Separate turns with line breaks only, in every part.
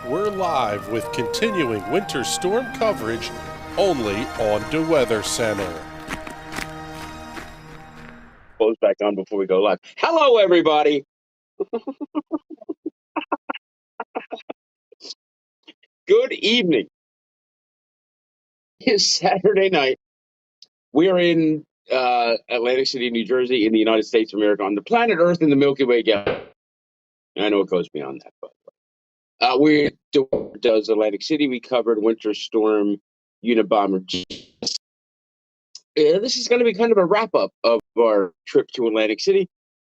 We're live with continuing winter storm coverage only on DeWeather Center.
Close back on before we go live. Hello, everybody. Good evening. It's Saturday night. We're in Atlantic City, New Jersey, in the United States of America, on the planet Earth in the Milky Way galaxy. I know it goes beyond that, but we does Atlantic City. We covered Winter Storm Unabomber. This is going to be kind of a wrap up of our trip to Atlantic City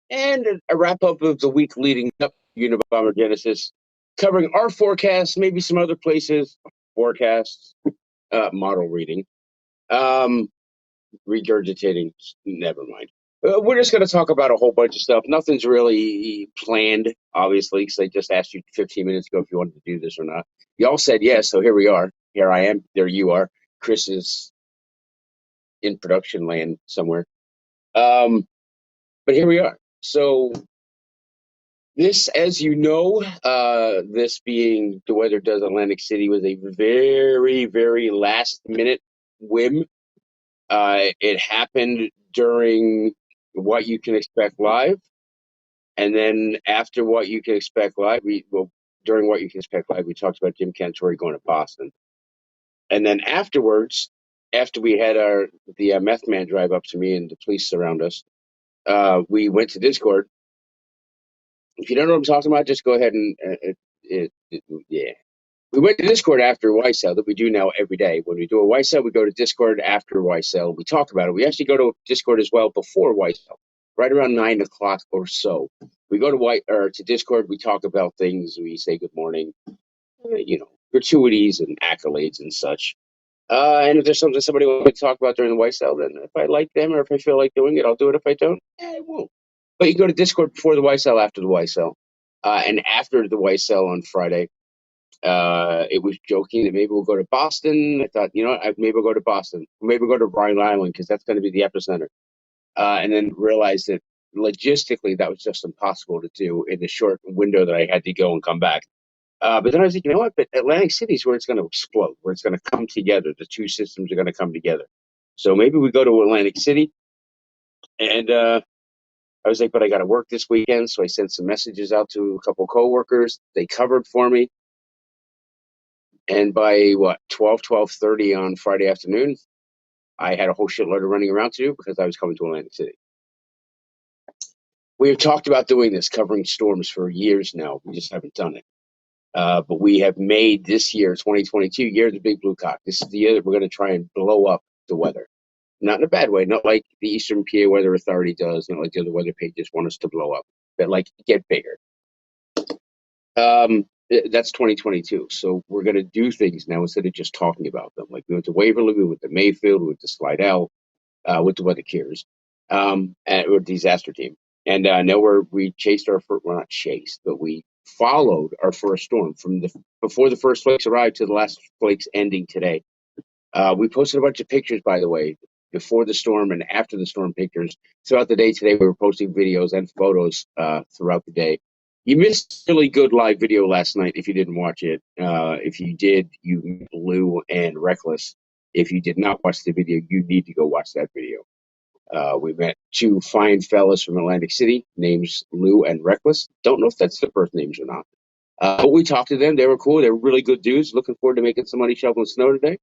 and a wrap up of the week leading up to Unabomber Genesis, covering our forecasts, maybe some other places, forecasts, model reading, regurgitating, never mind. We're just going to talk about a whole bunch of stuff. Nothing's really planned, obviously, because I just asked you 15 minutes ago if you wanted to do this or not. Y'all said yes, so here we are. Here I am. There you are. Chris is in production land somewhere. But here we are. So this, as you know, this being DeWeather Does Atlantic City, was a very, very last minute whim. It happened during What You Can Expect Live. And then after What You Can Expect Live, during What You Can Expect Live, we talked about Jim Cantori going to Boston. And then afterwards, after we had the meth man drive up to me and the police surround us, we went to Discord. If you don't know what I'm talking about, just go ahead and yeah. We went to Discord after YSL that we do now every day. When we do a YSL, we go to Discord after YSL. We talk about it. We actually go to Discord as well before YSL, right around 9 o'clock or so. We go to Discord. We talk about things. We say good morning, gratuities and accolades and such. And if there's something somebody wants to talk about during the YSL, then if I like them or if I feel like doing it, I'll do it. If I don't, I won't. But you go to Discord before the YSL, after the YSL. And after the YSL on Friday, it was joking that maybe we'll go to Boston. I thought, maybe we'll go to Boston. Maybe we'll go to Rhode Island because that's going to be the epicenter. And then realized that logistically that was just impossible to do in the short window that I had to go and come back. But then I was like, you know what? But Atlantic City is where it's going to explode, where it's going to come together. The two systems are going to come together. So maybe we go to Atlantic City. And I was like, but I got to work this weekend. So I sent some messages out to a couple of coworkers. They covered for me. And by 12:30 on Friday afternoon, I had a whole shitload of running around to do because I was coming to Atlantic City. We have talked about doing this, covering storms for years now. We just haven't done it. But we have made this year, 2022, year of the big blue cock. This is the year that we're going to try and blow up the weather. Not in a bad way, not like the Eastern PA Weather Authority does, not like the other weather pages want us to blow up, but like get bigger. That's 2022. So we're going to do things now instead of just talking about them. Like we went to Waverly, we went to Mayfield, we went to Slidell, with the Weather Cures, or disaster team. And now we chased not chased, but we followed our first storm from before the first flakes arrived to the last flakes ending today. We posted a bunch of pictures, by the way, before the storm and after the storm pictures. Throughout the day today, we were posting videos and photos throughout the day. You missed a really good live video last night if you didn't watch it. If you did, you Lou and Reckless. If you did not watch the video, you need to go watch that video. We met two fine fellas from Atlantic City, names Lou and Reckless. Don't know if that's their birth names or not. But we talked to them. They were cool. They were really good dudes. Looking forward to making some money shoveling snow today.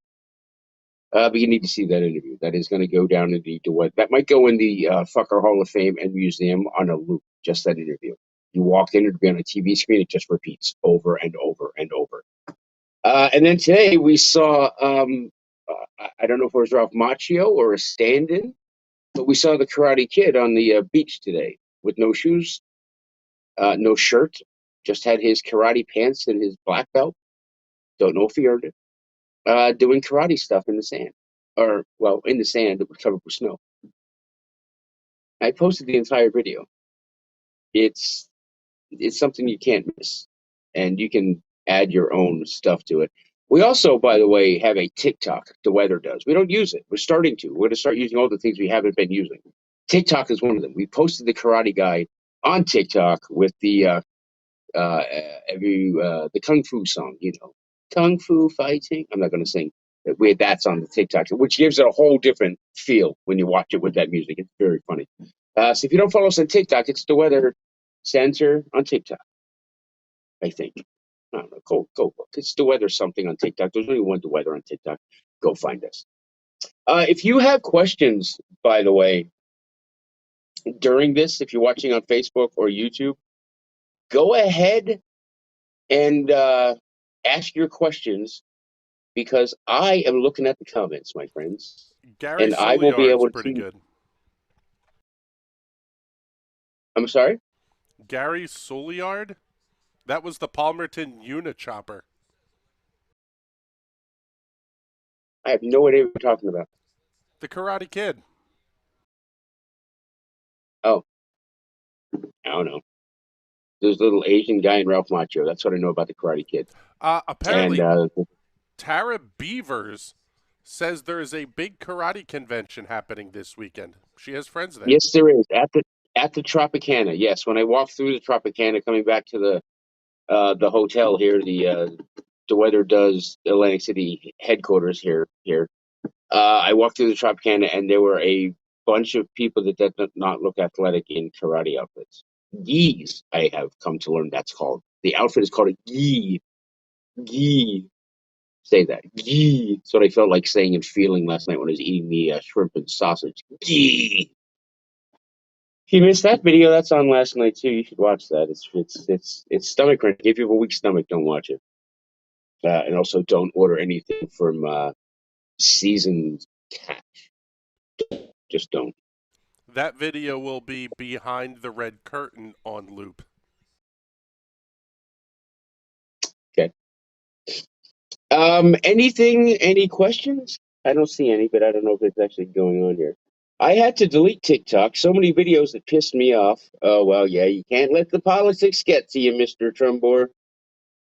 But you need to see that interview. That is going to go down in the DeWeather. That might go in the Fucker Hall of Fame and Museum on a loop, just that interview. You walked in, it'd be on a TV screen. It just repeats over and over and over. And then today we saw, I don't know if it was Ralph Macchio or a stand-in, but we saw the Karate Kid on the beach today with no shoes, no shirt, just had his karate pants and his black belt. Don't know if he earned it. Doing karate stuff in the sand. In the sand that was covered with snow. I posted the entire video. It's something you can't miss. And you can add your own stuff to it. We also, by the way, have a TikTok, DeWeather does. We don't use it. We're starting to. We're going to start using all the things we haven't been using. TikTok is one of them. We posted the karate guy on TikTok with the the kung fu song, kung fu fighting. I'm not going to sing. That's on the TikTok, which gives it a whole different feel when you watch it with that music. It's very funny. So if you don't follow us on TikTok, it's the Weather Center on TikTok, I think. I don't know. Go look. It's the Weather something on TikTok. There's only one the Weather on TikTok. Go find us. If you have questions, by the way, during this, if you're watching on Facebook or YouTube, go ahead and ask your questions because I am looking at the comments, my friends,
Gary
and I will be
Souliard's
able
pretty
to.
good.
I'm sorry?
Gary Souliard? That was the Palmerton Unichopper.
I have no idea what you're talking about.
The Karate Kid.
Oh, I don't know. There's a little Asian guy in Ralph Macchio. That's what I know about the Karate Kid. And
Apparently, Tara Beavers says there is a big karate convention happening this weekend. She has friends there.
yes, there is at the Tropicana. Yes, when I walked through the Tropicana, coming back to the hotel here, the Weather does Atlantic City headquarters here. I walked through the Tropicana, and there were a bunch of people that did not look athletic in karate outfits. Gis, I have come to learn that's called. The outfit is called a gi. Gi. Say that. Gi. That's what I felt like saying and feeling last night when I was eating the shrimp and sausage. Gi. If you missed that video, that's on last night too. You should watch that. It's stomach wrenching. If you have a weak stomach, don't watch it. And also, don't order anything from seasoned cat. Just don't.
That video will be behind the red curtain on loop.
Okay. Any questions? I don't see any, but I don't know if it's actually going on here. I had to delete TikTok. So many videos that pissed me off. Oh, well, yeah, you can't let the politics get to you, Mr. Trumbor.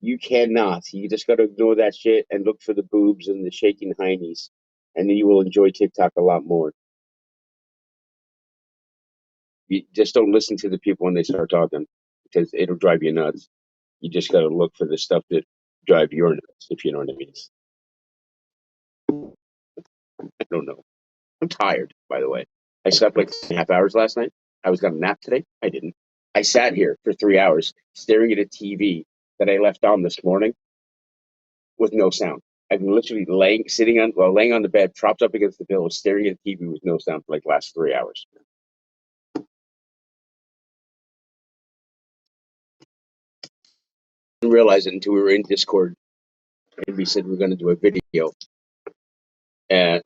You cannot. You just got to ignore that shit and look for the boobs and the shaking heinies, and then you will enjoy TikTok a lot more. You just don't listen to the people when they start talking because it'll drive you nuts. You just got to look for the stuff that drive your nuts, if you know what I mean. I don't know. I'm tired, by the way. I slept like 3.5 hours last night. I was gonna nap today. I didn't. I sat here for 3 hours staring at a TV that I left on this morning with no sound. I've been literally laying on the bed, propped up against the pillow, staring at the TV with no sound for like the last 3 hours. Didn't realize it until we were in Discord and we said we were going to do a video. And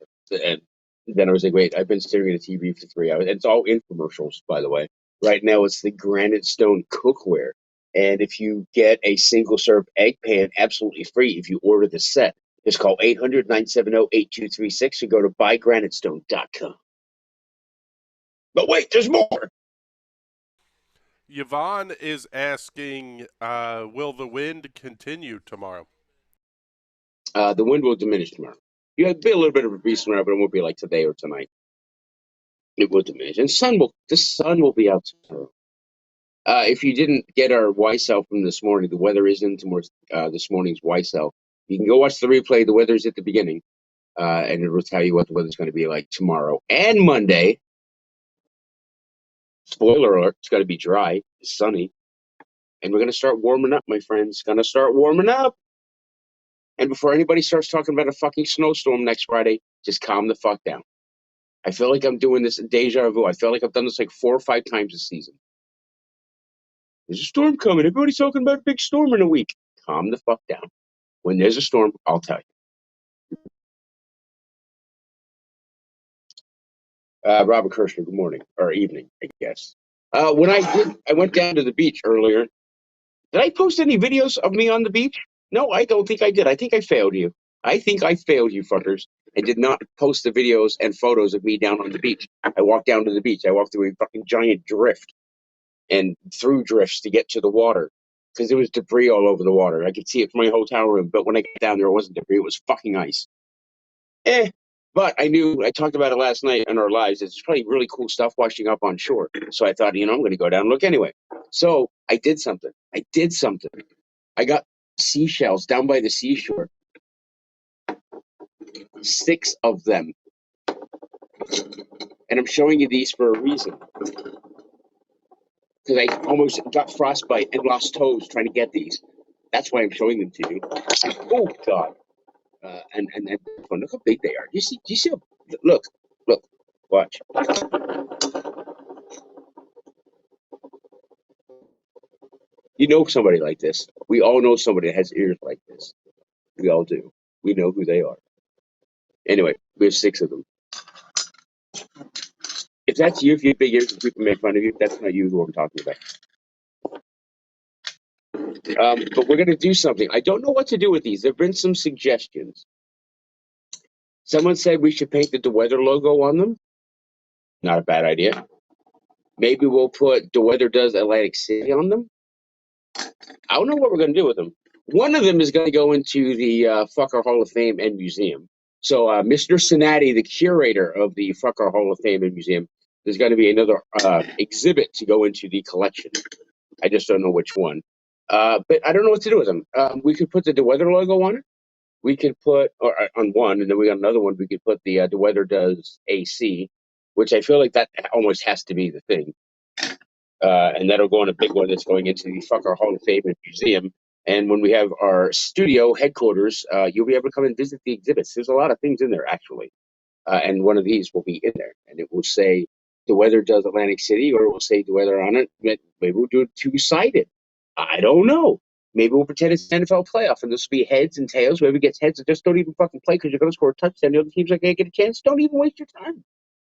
then I was like, wait, I've been staring at a TV for 3 hours. It's all infomercials, by the way. Right now, it's the Granite Stone cookware. And if you get a single serve egg pan absolutely free if you order the set, just call 800-970-8236 or go to buygranitestone.com. But wait, there's more.
Yvonne is asking, will the wind continue tomorrow?
The wind will diminish tomorrow. You have a little bit of a breeze tomorrow, but it won't be like today or tonight. It will diminish. And the sun will be out tomorrow. If you didn't get our YSL from this morning, the weather is into more this morning's YSL. You can go watch the replay. The weather's at the beginning, and it will tell you what the weather's going to be like tomorrow and Monday. Spoiler alert: it's going to be dry, sunny, and we're going to start warming up, my friends. Going to start warming up. And before anybody starts talking about a fucking snowstorm next Friday, just calm the fuck down. I feel like I'm doing this deja vu. I feel like I've done this like 4 or 5 times this season. There's a storm coming. Everybody's talking about a big storm in a week. Calm the fuck down. When there's a storm, I'll tell you. Robert Kirshner, good morning or evening, I guess. I went down to the beach earlier. Did I post any videos of me on the beach? No, I don't think I did. I think I failed you. I think I failed you fuckers and did not post the videos and photos of me down on the beach. I walked down to the beach. I walked through a fucking giant drift and through drifts to get to the water because there was debris all over the water. I could see it from my hotel room, but when I got down there, it wasn't debris. It was fucking ice. But I knew I talked about it last night in our lives. It's probably really cool stuff washing up on shore. So I thought, I'm going to go down and look anyway. So I did something. I got seashells down by the seashore, 6 of them. And I'm showing you these for a reason. Because I almost got frostbite and lost toes trying to get these. That's why I'm showing them to you. Oh, God. And look how big they are. Do you see look, watch. You know somebody like this. We all know somebody that has ears like this. We all do. We know who they are. Anyway, we have 6 of them. If that's you, if you have big ears and people make fun of you, that's not you who I'm talking about. But we're going to do something. I don't know what to do with these. There have been some suggestions. Someone said we should paint the DeWeather logo on them. Not a bad idea. Maybe we'll put DeWeather does Atlantic City on them. I don't know what we're going to do with them. One of them is going to go into the Fucker Hall of Fame and Museum. So Mr. Sinatti, the curator of the Fucker Hall of Fame and Museum, there's going to be another exhibit to go into the collection. I just don't know which one. But I don't know what to do with them. We could put the DeWeather logo on it. We could put on one, and then we got another one. We could put the DeWeather does AC, which I feel like that almost has to be the thing. And that'll go on a big one that's going into the Fucker Hall of Fame and Museum. And when we have our studio headquarters, you'll be able to come and visit the exhibits. There's a lot of things in there, actually. And one of these will be in there. And it will say DeWeather does Atlantic City, or it will say DeWeather on it. Maybe we'll do it two-sided. I don't know. Maybe we'll pretend it's an NFL playoff, and this will be heads and tails. Whoever gets heads, just don't even fucking play because you're going to score a touchdown. The other team's not going to get a chance. Don't even waste your time.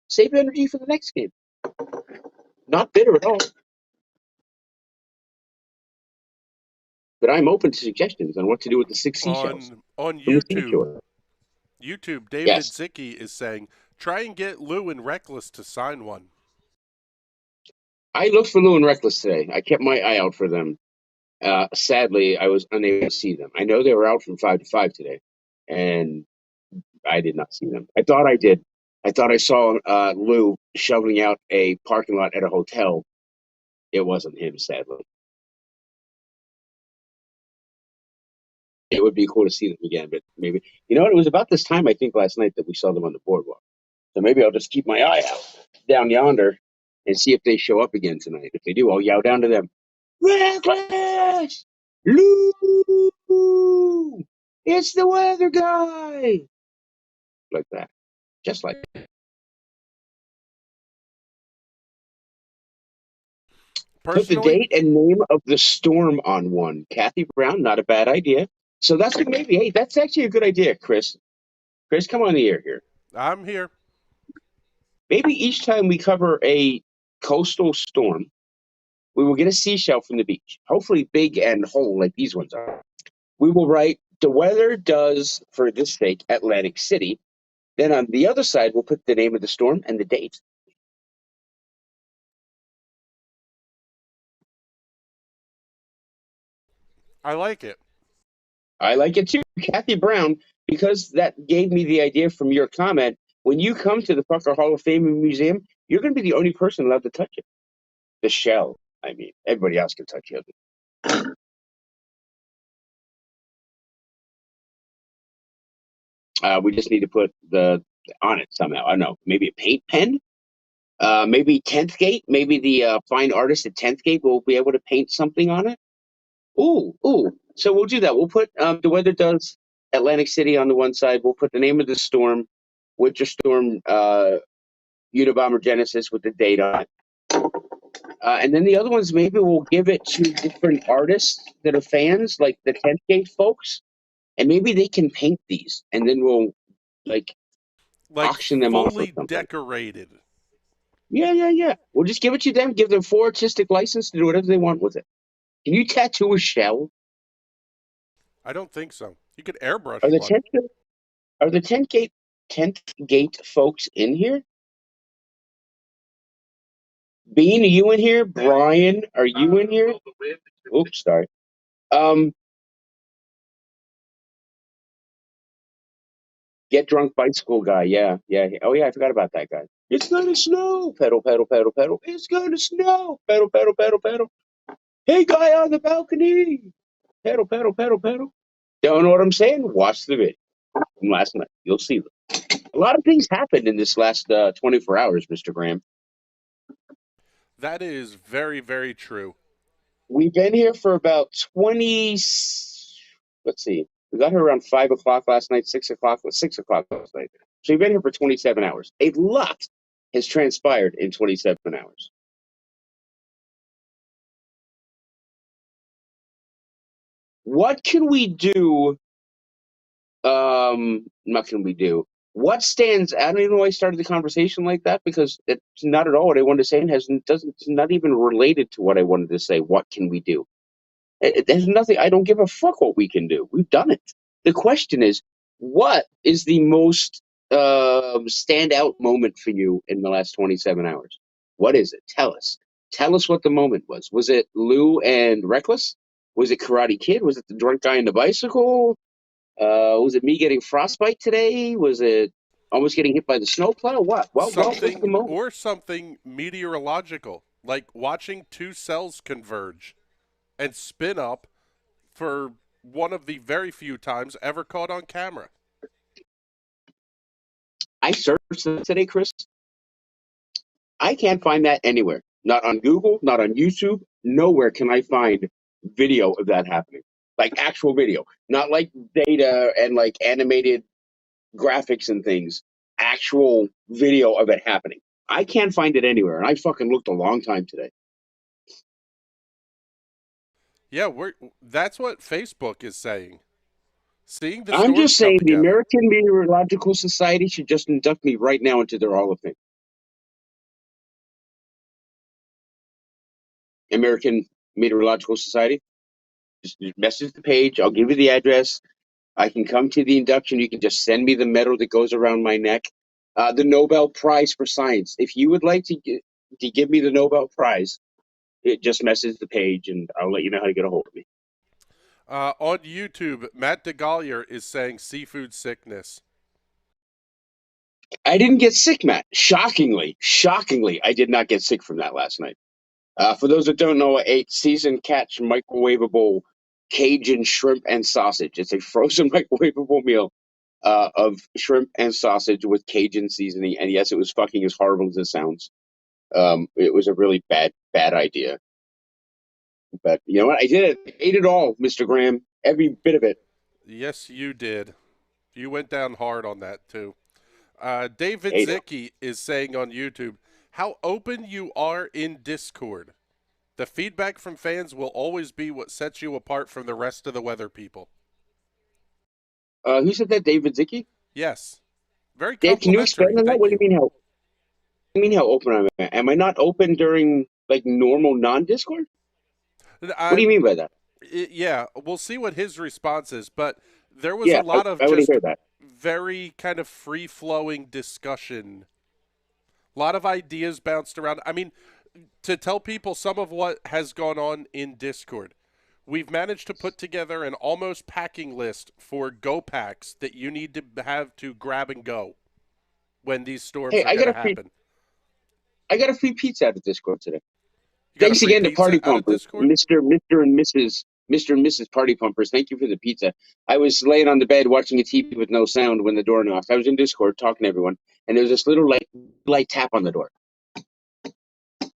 Save energy for the next game. Not bitter at all. But I'm open to suggestions on what to do with the 6 seashells
On
from the
YouTube,
seashore.
David
Yes,
Zicki is saying, try and get Lou and Reckless to sign one.
I looked for Lou and Reckless today. I kept my eye out for them. Sadly, I was unable to see them. I know they were out from 5 to 5 today, and I did not see them. I thought I did. I thought I saw Lou shoveling out a parking lot at a hotel. It wasn't him, sadly. It would be cool to see them again, but maybe it was about this time I think last night that we saw them on the boardwalk. So maybe I'll just keep my eye out down yonder and see if they show up again tonight. If they do, I'll yow down to them. Reckless! Lou! It's the weather guy! Like that. Just like that. Put the
Personally,
date and name of the storm on one. Kathy Brown, not a bad idea. So that's maybe, hey, that's actually a good idea, Chris. Chris, come on the air here.
I'm here.
Maybe each time we cover a coastal storm, we will get a seashell from the beach, hopefully big and whole like these ones are. We will write the weather does, for this sake, Atlantic City. Then on the other side, we'll put the name of the storm and the date.
I like it.
I like it too. Kathy Brown, because that gave me the idea from your comment. When you come to the Fucker Hall of Fame Museum, you're going to be the only person allowed to touch it. The shell, I mean. Everybody else can touch it. We just need to put the on it somehow. I don't know. Maybe a paint pen. Maybe 10th Gate. Maybe the fine artist at 10th Gate will be able to paint something on it. Ooh. So we'll do that. We'll put the weather does Atlantic City on the one side. We'll put the name of the storm, Winter Storm Unabomber Genesis with the date on it. And then the other ones, maybe we'll give it to different artists that are fans, like the 10th Gate folks, and maybe they can paint these, and then we'll like
Like
auction them off or
fully
something.
decorated.
Yeah. We'll just give it to them, give them full artistic license to do whatever they want with it. Can you tattoo a shell?
I don't think so. You could
Are
airbrush
the
one.
10th are the 10th Gate folks in here? Bean, are you in here? Brian, are you in here? Oops, sorry. Um, Get drunk bicycle guy. Yeah, yeah. Oh yeah, I forgot about that guy. It's gonna snow. Pedal, pedal, pedal, pedal. It's gonna snow. Pedal, pedal, pedal, pedal. Hey, guy on the balcony. Pedal, pedal, pedal, pedal. Don't know what I'm saying? Watch the video from last night. You'll see them. A lot of things happened in this last 24 hours, Mr. Graham.
That is very, very true.
We've been here for about 20. Let's see. We got here around 5 o'clock last night, 6 o'clock, 6 o'clock last night. So we've been here for 27 hours. A lot has transpired in 27 hours. What can we do? What can we do? What stands? I don't even know why I started the conversation like that because it's not at all what I wanted to say and it's not even related to what I wanted to say. What can we do? There's nothing. I don't give a fuck what we can do. We've done it. The question is, what is the most standout moment for you in the last 27 hours? What is it? Tell us. Tell us what the moment was. Was it Lou and Reckless? Was it Karate Kid? Was it the drunk guy on the bicycle? Was it me getting frostbite today? Was it almost getting hit by the snowplow? What was the moment?
Something meteorological, like watching two cells converge and spin up for one of the very few times ever caught on camera.
I searched it today, Chris. I can't find that anywhere. Not on Google, not on YouTube. Nowhere can I find video of that happening. Like actual video. Not like data and like animated graphics and things. Actual video of it happening. I can't find it anywhere. And I fucking looked a long time today.
Yeah, that's what Facebook is saying. Seeing the
I'm
storms
just
come
saying the
together.
American Meteorological Society should just induct me right now into their Hall of Fame. American Meteorological Society. Just message the page. I'll give you the address. I can come to the induction. You can just send me the medal that goes around my neck. The Nobel Prize for Science. If you would like to give me the Nobel Prize, just message the page and I'll let you know how to get a hold of me.
On YouTube, Matt DeGollier is saying seafood sickness.
I didn't get sick, Matt. Shockingly, I did not get sick from that last night. For those that don't know, I ate seasoned catch microwavable Cajun shrimp and sausage. It's a frozen microwavable meal of shrimp and sausage with Cajun seasoning. And yes, it was fucking as horrible as it sounds. It was a really bad idea. But you know what? I did it. I ate it all, Mr. Graham. Every bit of it.
Yes, you did. You went down hard on that, too. David
Ate it.
Zicki is saying on YouTube, how open you are in Discord. The feedback from fans will always be what sets you apart from the rest of the weather people.
Who said that? David Zicki?
Yes. Very
Dave, can you
complimentary.
expand on that?
Thank
What do
you.
you mean how? I mean how open am I? Am I not open during like normal non-Discord? What do you
I'm,
mean by that?
yeah, we'll see what his response is, but there was a
Yeah,
lot of
I want to
just
hear that.
very kind of free flowing discussion. A lot of ideas bounced around. I mean, to tell people some of what has gone on in Discord, we've managed to put together an almost packing list for go packs that you need to have to grab and go when these storms
Hey,
are going to happen.
I got a free pizza out of Discord today.
You got a
Thanks
free
again to
pizza
Party
out of
Pumpers,
Discord?
Mr. and Mrs. Party Pumpers. Thank you for the pizza. I was laying on the bed watching a TV with no sound when the door knocked. I was in Discord talking to everyone, and there was this little light tap on the door.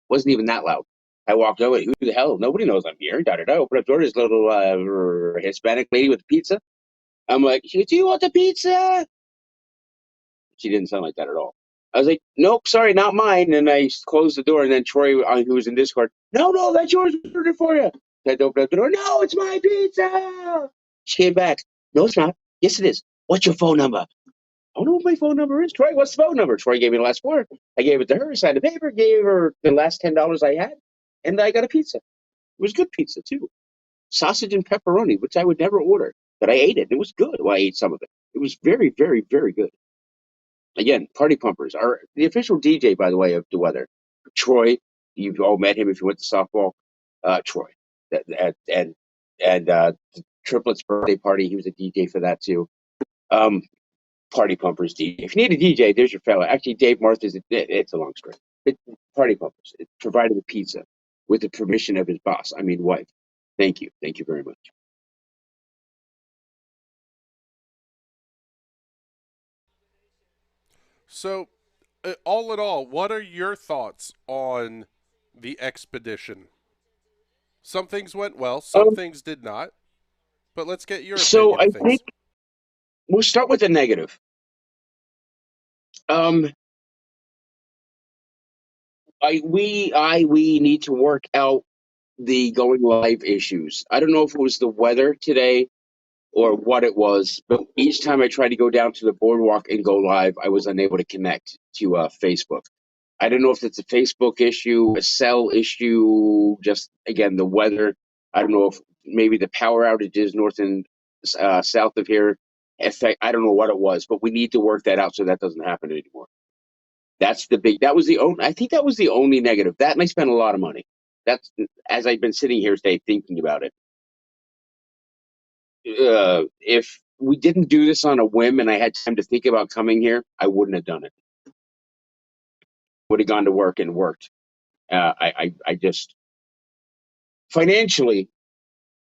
Wasn't even that loud. I walked over. Who the hell? Nobody knows I'm here. Da da da. Open up the door. This little Hispanic lady with the pizza. I'm like, do you want the pizza? She didn't sound like that at all. I was like, nope, sorry, not mine. And I closed the door. And then Troy, who was in Discord, no, that's yours. I ordered it for you. I had to open up the door. No, it's my pizza. She came back. No, it's not. Yes, it is. What's your phone number? I don't know what my phone number is. Troy, what's the phone number? Troy gave me the last four. I gave it to her, signed the paper, gave her the last $10 I had, and I got a pizza. It was good pizza, too. Sausage and pepperoni, which I would never order. But I ate it. It was good. Well, I ate some of it. It was very, very, very good. Again, Party Pumpers are the official DJ, by the way, of DeWeather. Troy, you've all met him if you went to softball. Troy, and the triplets birthday party, he was a DJ for that too. Um, Party Pumpers DJ. If you need a DJ, there's your fella. Actually, Dave Martha's, it's a long story. But Party Pumpers, it provided the pizza with the permission of his boss, I mean, wife. Thank you. Thank you very much.
So, all in all, what are your thoughts on the expedition? Some things went well, some
Um,
things did not. But let's get your
so
opinion
I
of
think
things.
we'll start with the negative. Um, we need to work out the going live issues. I don't know if it was the weather today or what it was, but each time I tried to go down to the boardwalk and go live, I was unable to connect to Facebook. I don't know if it's a Facebook issue, a cell issue, just again the weather. I don't know if maybe the power outages north and south of here affect. I don't know what it was, but we need to work that out so that doesn't happen anymore. That's the big. That was the only. I think that was the only negative. That and I spent a lot of money. That's as I've been sitting here today thinking about it. If we didn't do this on a whim and I had time to think about coming here, I wouldn't have done it. Would have gone to work and worked. I just financially,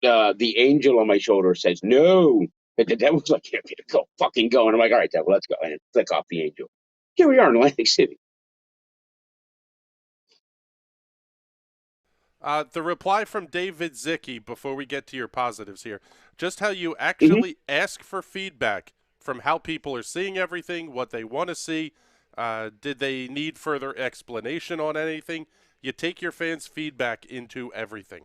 the angel on my shoulder says no, but the devil's like, yeah, go fucking go, and I'm like, all right, devil, let's go, and flick off the angel. Here we are in Atlantic City.
The reply from David Zicki before we get to your positives here. Just how you
Mm-hmm.
actually ask for feedback from how people are seeing everything, what they want to see. Did they need further explanation on anything? You take your fans' feedback into everything.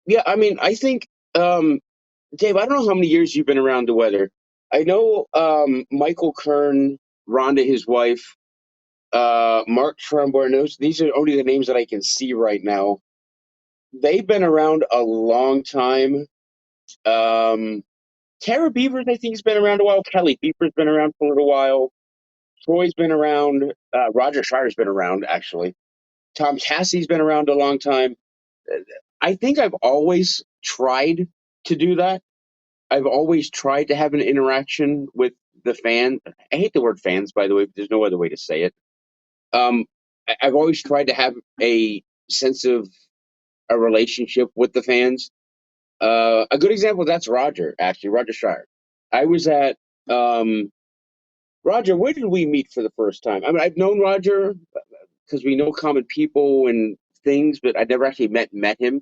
Yeah, I mean, I think, Dave, I don't know how many years you've been around the weather. I know Michael Kern, Rhonda, his wife, Mark Tremblay. These are only the names that I can see right now. They've been around a long time. Um, Tara Beavers, I think, has been around a while. Kelly Beaver's been around for a little while. Troy's been around. Roger Shire's been around, actually. Tom Hassey's been around a long time. I think I've always tried to do that. I've always tried to have an interaction with the fan. I hate the word fans, by the way, but there's no other way to say it. Um, I've always tried to have a sense of a relationship with the fans. A good example of that's Roger, actually, Roger Shire. I was at Roger. Where did we meet for the first time? I mean, I've known Roger because we know common people and things, but I never actually met him.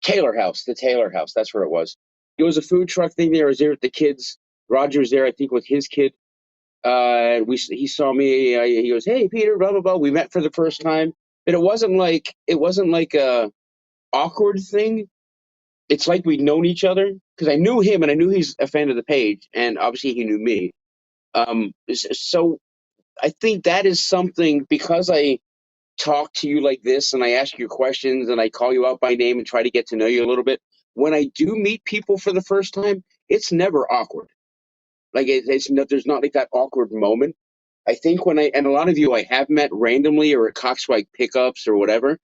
Taylor House, the Taylor House. That's where it was. It was a food truck thing there. I was there with the kids. Roger was there, I think, with his kid. He saw me. He goes, "Hey, Peter," blah blah blah. We met for the first time, but it wasn't like a awkward thing. It's like we'd known each other because I knew him and I knew he's a fan of the page, and obviously he knew me. So I think that is something because I talk to you like this and I ask you questions and I call you out by name and try to get to know you a little bit. When I do meet people for the first time, it's never awkward. Like it's no, there's not like that awkward moment. I think when I and a lot of you I have met randomly or at Coxswag pickups or whatever.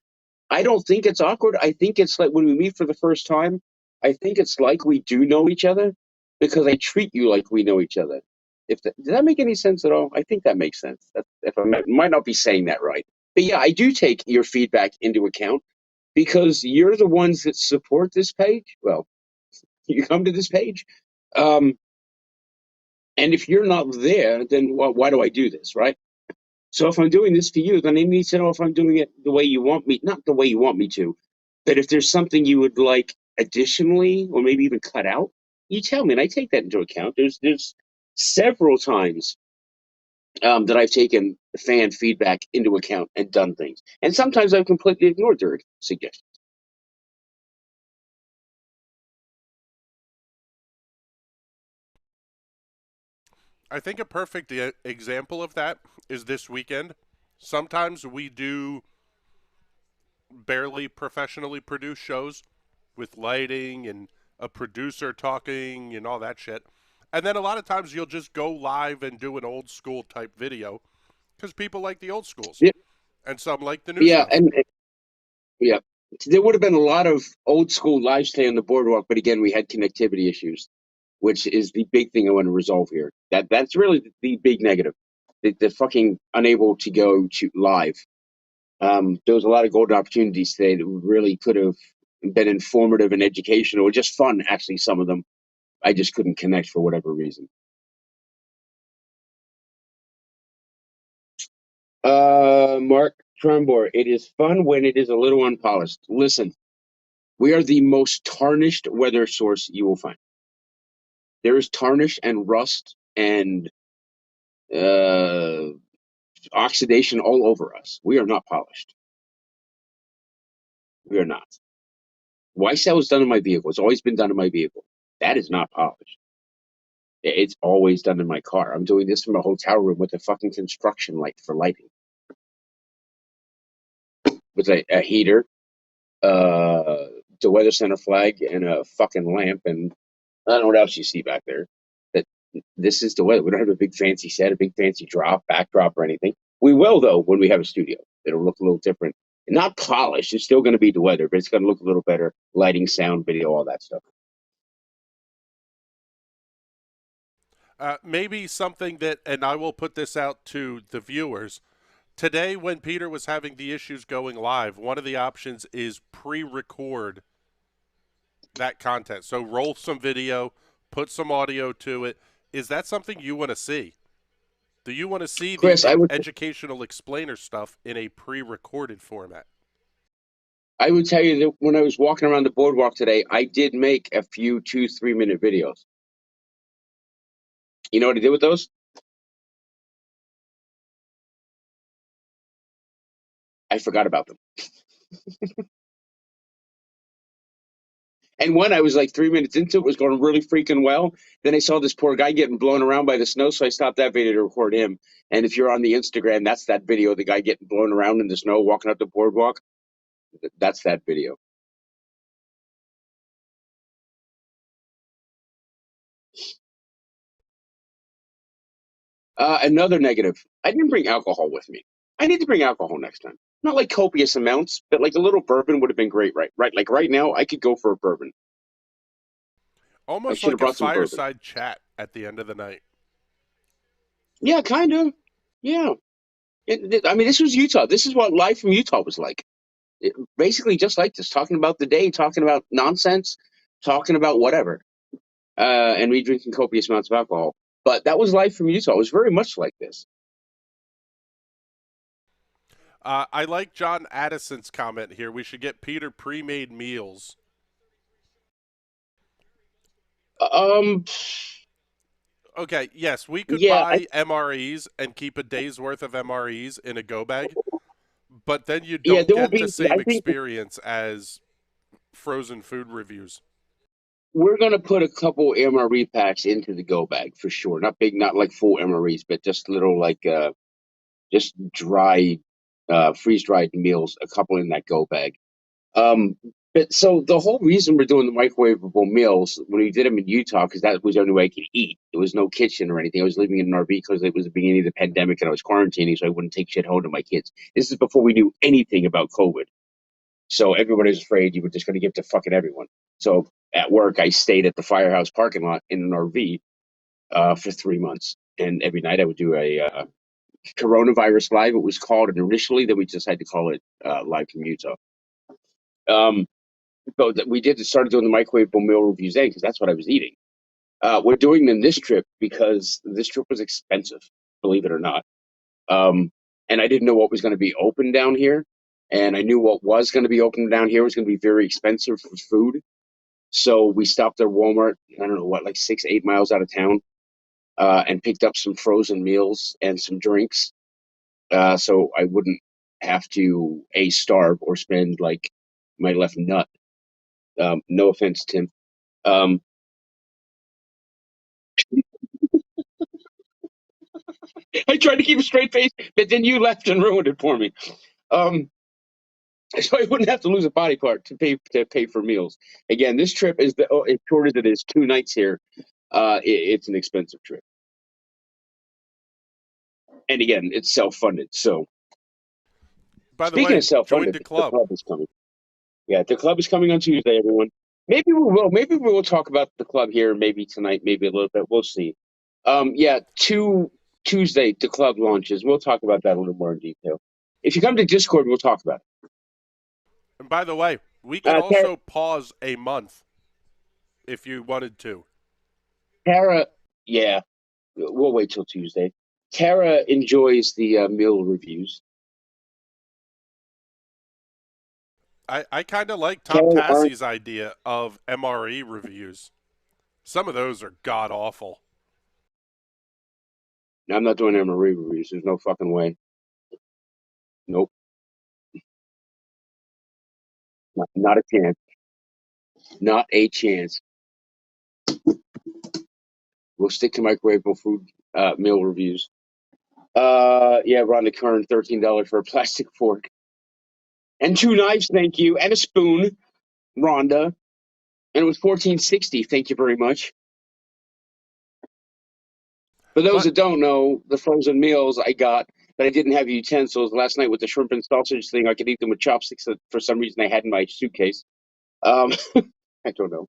I don't think it's awkward. I think it's like when we meet for the first time. I think it's like we do know each other because I treat you like we know each other. Does that make any sense at all? I think that makes sense. If I might not be saying that right, but yeah, I do take your feedback into account because you're the ones that support this page. Well, you come to this page, um, and if you're not there, then why do I do this, right? So if I'm doing this for you, then I need to know if I'm doing it the way you want me, not the way you want me to, but if there's something you would like additionally, or maybe even cut out, you tell me, and I take that into account. There's several times that I've taken fan feedback into account and done things, and sometimes I've completely ignored their suggestions.
I think a perfect example of that is this weekend. Sometimes we do barely professionally produced shows with lighting and a producer talking and all that shit. And then a lot of times you'll just go live and do an old school type video because people like the old schools
Yeah,
and some like the new
yeah,
stuff.
and yeah, there would have been a lot of old school live stay on the boardwalk, but again, we had connectivity issues. which is the big thing I want to resolve here. That's really the big negative. The fucking unable to go to live. There was a lot of golden opportunities today that really could have been informative and educational or just fun. Actually, some of them I just couldn't connect for whatever reason. Mark Trembor, it is fun when it is a little unpolished. Listen, we are the most tarnished weather source you will find. There is tarnish and rust and uh, oxidation all over us. We are not polished. We are not. YSL is done in my vehicle. It's always been done in my vehicle. That is not polished. It's always done in my car. I'm doing this from a hotel room with a fucking construction light for lighting, with a heater, uh, the weather center flag, and a fucking lamp, and I don't know what else you see back there. That this is the weather. We don't have a big fancy set, a big fancy backdrop, or anything. We will though when we have a studio. It'll look a little different. Not polished. It's still going to be the weather, but it's going to look a little better. Lighting, sound, video, all that stuff.
Maybe something that, and I will put this out to the viewers. Today, when Peter was having the issues going live, one of the options is pre-record that content. So roll some video, put some audio to it. Is that something you want to see? Do you want to see the
Chris,
educational explainer stuff in a pre-recorded format?
I would tell you that when I was walking around the boardwalk today, I did make a few 2-3 minute videos. You know what I did with those? I forgot about them. And one I was like 3 minutes into it was going really freaking well. Then I saw this poor guy getting blown around by the snow, so I stopped that video to record him. And if you're on the Instagram, that's that video of the guy getting blown around in the snow walking up the boardwalk. That's that video. Another negative. I didn't bring alcohol with me. I need to bring alcohol next time. Not like copious amounts, but like a little bourbon would have been great, right? Right. Like right now, I could go for a bourbon. I
Almost
should have
like a
brought some bourbon.
fireside chat at the end of the night.
Yeah, kind of. Yeah. I mean, this was Utah. This is what life from Utah was like. Basically, just like this, talking about the day, talking about nonsense, talking about whatever, and me drinking copious amounts of alcohol. But that was life from Utah. It was very much like this.
I like John Addison's comment here. We should get Peter pre-made meals.
Um,
Okay, yes, we could
yeah,
buy MREs and keep a day's worth of MREs in a go bag, but then you
yeah,
don't
there will
get the
be.
same
I think
experience as frozen food reviews.
we're gonna put a couple MRE packs into the go bag for sure. Not big, not like full MREs, but just little like just dry, freeze dried meals. A couple in that go bag. Um, but so the whole reason we're doing the microwavable meals when we did them in Utah, because that was the only way I could eat. There was no kitchen or anything. I was living in an RV because it was the beginning of the pandemic and I was quarantining, so I wouldn't take shit home to my kids. This is before we knew anything about COVID. So everybody was afraid you were just going to give to fucking everyone. So at work, I stayed at the firehouse parking lot in an RV for 3 months. And every night I would do a coronavirus live, it was called. And initially, then we decided to call it Live from Utah. Um, So that we did started doing the microwavable meal reviews then because that's what I was eating. We're doing them this trip because this trip was expensive, believe it or not. Um, and I didn't know what was going to be open down here, and I knew what was going to be open down here was going to be very expensive for food. So we stopped at Walmart. I don't know what, like 6-8 miles out of town, and picked up some frozen meals and some drinks, so I wouldn't have to a starve or spend like my left nut. No offense, Tim. Um, I tried to keep a straight face, but then you left and ruined it for me. Um, so I wouldn't have to lose a body part to pay for meals. Again, this trip is as short as it is 2 nights here. It's an expensive trip, and again, it's self-funded. So
By the
speaking
way,
of
join
self-funded,
the
the
club.
club is coming. Yeah, the club is coming on Tuesday, everyone. Maybe we will. Maybe we will talk about the club here. Maybe tonight. Maybe a little bit. We'll see. Yeah. Tuesday, the club launches. We'll talk about that a little more in detail. If you come to Discord, we'll talk about
And by the way, we
it.
could also pause a month if you wanted to.
Tara, yeah, we'll wait till Tuesday. Tara enjoys the meal reviews.
I kind of like Tom
Tara, aren't
Tassie's idea of MRE reviews. Some of those are god awful.
I'm not doing MRE reviews. There's no fucking way. Nope, not a chance. Not a chance. We'll stick to microwavable food meal reviews. Yeah, Rhonda Kern, $13 for a plastic fork and two knives, thank you, and a spoon, Rhonda, and it was 14.60. Thank you very much. For those
But
that don't know, the frozen meals I got, but I didn't have utensils last night with the shrimp and sausage thing. I could eat them with chopsticks that for some reason I had in my suitcase. Um, I don't know.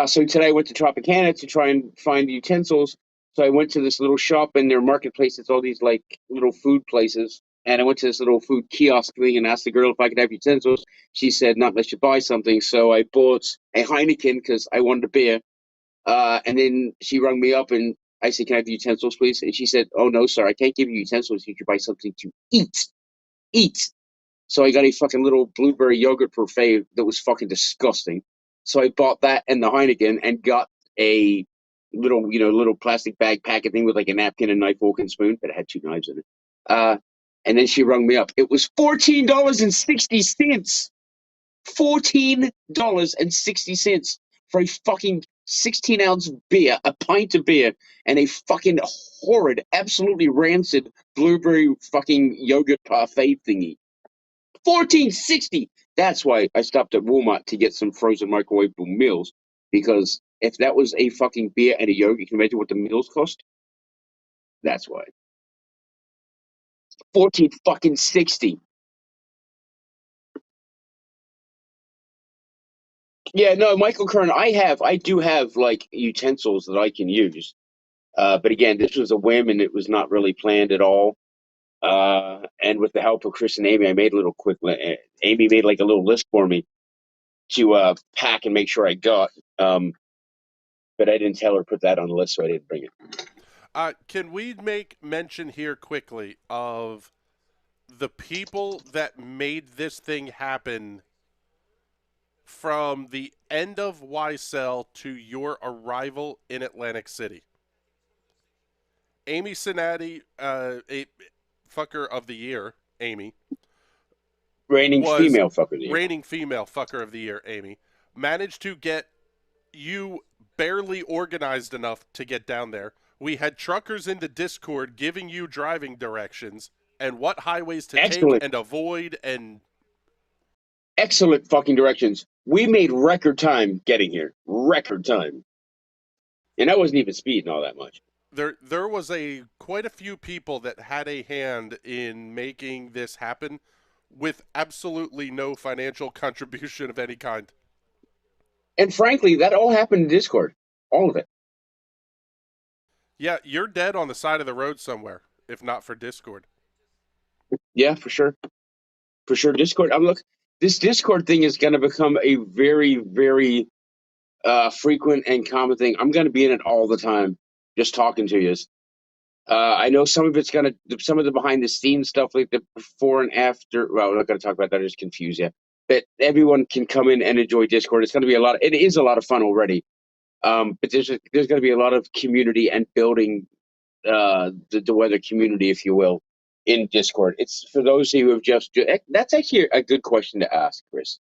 So today I went to Tropicana to try and find utensils. So I went to this little shop in their marketplace. It's all these like little food places. And I went to this little food kiosk thing and asked the girl if I could have utensils. She said, not unless you buy something. So I bought a Heineken because I wanted a beer. And then she rang me up and I said, can I have utensils, please? And she said, oh, no, sir, I can't give you utensils. You should buy something to eat. Eat. So I got a fucking little blueberry yogurt parfait that was fucking disgusting. So I bought that and the Heineken and got a little, little plastic bag packet thing with like a napkin, a knife, fork, and spoon, but it had two knives in it. And then she rung me up. It was $14.60. $14.60 for a fucking 16-ounce beer, a pint of beer, and a fucking horrid, absolutely rancid blueberry fucking yogurt parfait thingy. 14.60. That's why I stopped at Walmart to get some frozen microwavable meals. Because if that was a fucking beer and a yogurt, you can imagine what the meals cost. That's why. 14 fucking 60. Yeah, no, Michael Kern, I do have like utensils that I can use. But again, this was a whim and it was not really planned at all. And with the help of Chris and Amy, I made a little quick. Amy made like a little list for me to pack and make sure I got. But I didn't tell her to put that on the list, so I didn't bring it.
can we make mention here quickly of the people that made this thing happen from the end of YSL to your arrival in Atlantic City? Amy Sinati, a fucker of the year, Amy,
Reigning
was
female fucker.
reigning female fucker of the year, Amy, managed to get you barely organized enough to get down there. We had truckers in the Discord giving you driving directions and what highways to take
Excellent,
and avoid, and
excellent fucking directions. We made record time getting here. Record time. And that wasn't even speeding all that much.
there was a quite a few people that had a hand in making this happen with absolutely no financial contribution of any kind.
And frankly, that all happened in Discord. All of it.
Yeah, you're dead on the side of the road somewhere, if not for Discord.
Yeah, for sure. For sure. Discord. I'm look. This Discord thing is going to become a very, very frequent and common thing. I'm going to be in it all the time, just talking to you. I know some of it's going to, some of the behind the scenes stuff, like the before and after. Well, we're not going to talk about that. I just confuse you. But everyone can come in and enjoy Discord. It's going to be a lot. It is a lot of fun already. But there's going to be a lot of community and building the DeWeather community, if you will, in Discord. It's for those who have just. That's actually a good question to ask, Chris.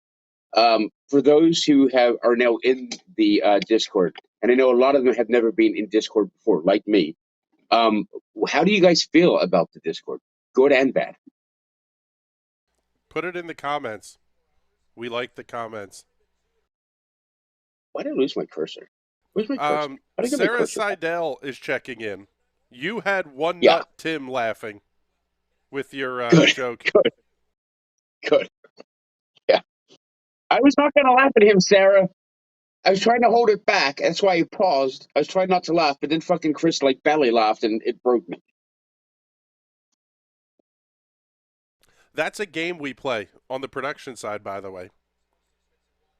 For those who are now in the Discord, and I know a lot of them have never been in Discord before, like me. Um, how do you guys feel about the Discord, good and bad?
Put it in the comments. We like the comments.
Why did I lose my cursor? Where's my cursor? How did I get my
Sarah
cursor back?
Seidel is checking in. You had one
Yeah,
nut Tim laughing with your
good,
joke.
good, good. Yeah, I was not going to laugh at him, Sarah. I was trying to hold it back. That's why I paused. I was trying not to laugh, but then fucking Chris like belly laughed and it broke me.
That's a game we play on the production side, by the way.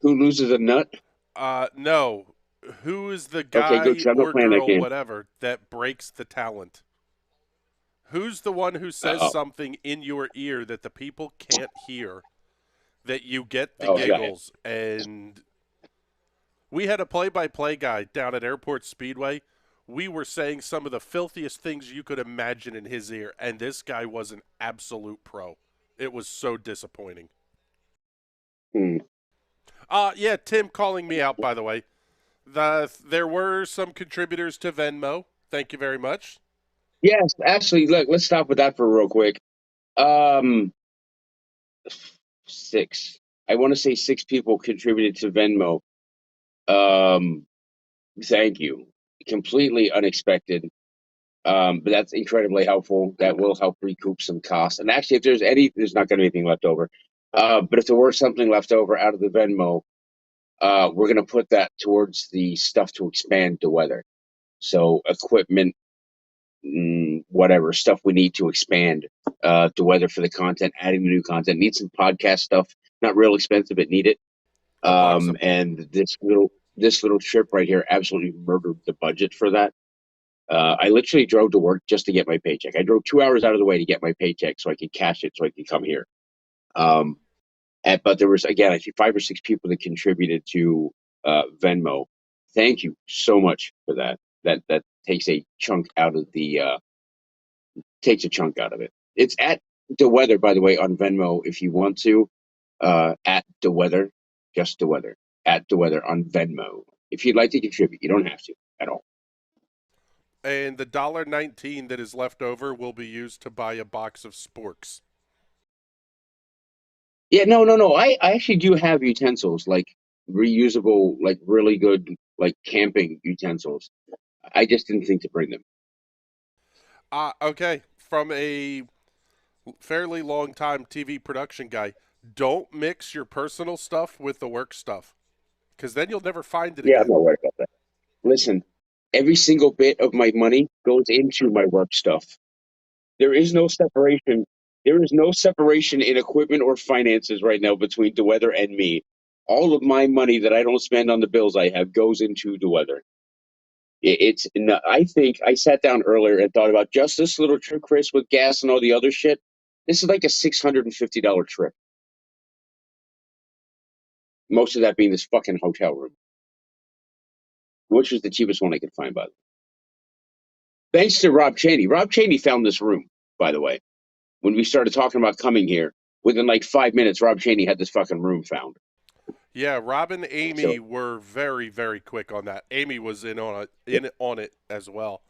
Who loses a nut?
No. Who is the
Okay, good.
guy
'Cause I'm not
or
playing that
girl,
game.
whatever, that breaks the talent? Who's the one who says
Oh,
something in your ear that the people can't hear, that you get the
oh, got it.
giggles? And we had a play-by-play guy down at Airport Speedway. We were saying some of the filthiest things you could imagine in his ear, and this guy was an absolute pro. It was so disappointing.
Hmm.
Yeah, Tim calling me out, by the way. There were some contributors to Venmo. Thank you very much.
Yes, actually, look, let's stop with that for real quick. Um, Six. I want to say six people contributed to Venmo. Um, Thank you. Completely unexpected. But that's incredibly helpful. That will help recoup some costs. And actually, if there's not going to be anything left over. But if there were something left over out of the Venmo, we're going to put that towards the stuff to expand the weather. So equipment, whatever stuff we need to expand the weather for the content, adding the new content. Need some podcast stuff. Not real expensive, but need it.
Awesome.
And this little trip right here absolutely murdered the budget for that. I literally drove to work just to get my paycheck. I drove 2 hours out of the way to get my paycheck so I could cash it so I could come here. Um, but there was again, I think 5 or 6 people that contributed to Venmo. Thank you so much for that. That takes a chunk out of it. It's at DeWeather, by the way, on Venmo if you want to. At DeWeather, just DeWeather at DeWeather on Venmo. If you'd like to contribute, you don't have to at all.
And the $1.19 that is left over will be used to buy a box of sporks.
Yeah, no, no, no. I actually do have utensils, like reusable, like really good, like camping utensils. I just didn't think to bring them.
Okay. From a fairly long time TV production guy, don't mix your personal stuff with the work stuff, because then you'll never find it
Yeah, I'm
again.
not worried about that. Listen, every single bit of my money goes into my work stuff. There is no separation. There is no separation in equipment or finances right now between the weather and me. All of my money that I don't spend on the bills I have goes into the weather. It's. I think I sat down earlier and thought about just this little trip, Chris, with gas and all the other shit. This is like a $650 trip. Most of that being this fucking hotel room, which was the cheapest one I could find, by the way. Thanks to Rob Cheney. Rob Cheney found this room, by the way. When we started talking about coming here, within like 5 minutes, Rob Cheney had this fucking room found.
Yeah, Rob and
So
Amy were very, very quick on that. Amy was in on it as well.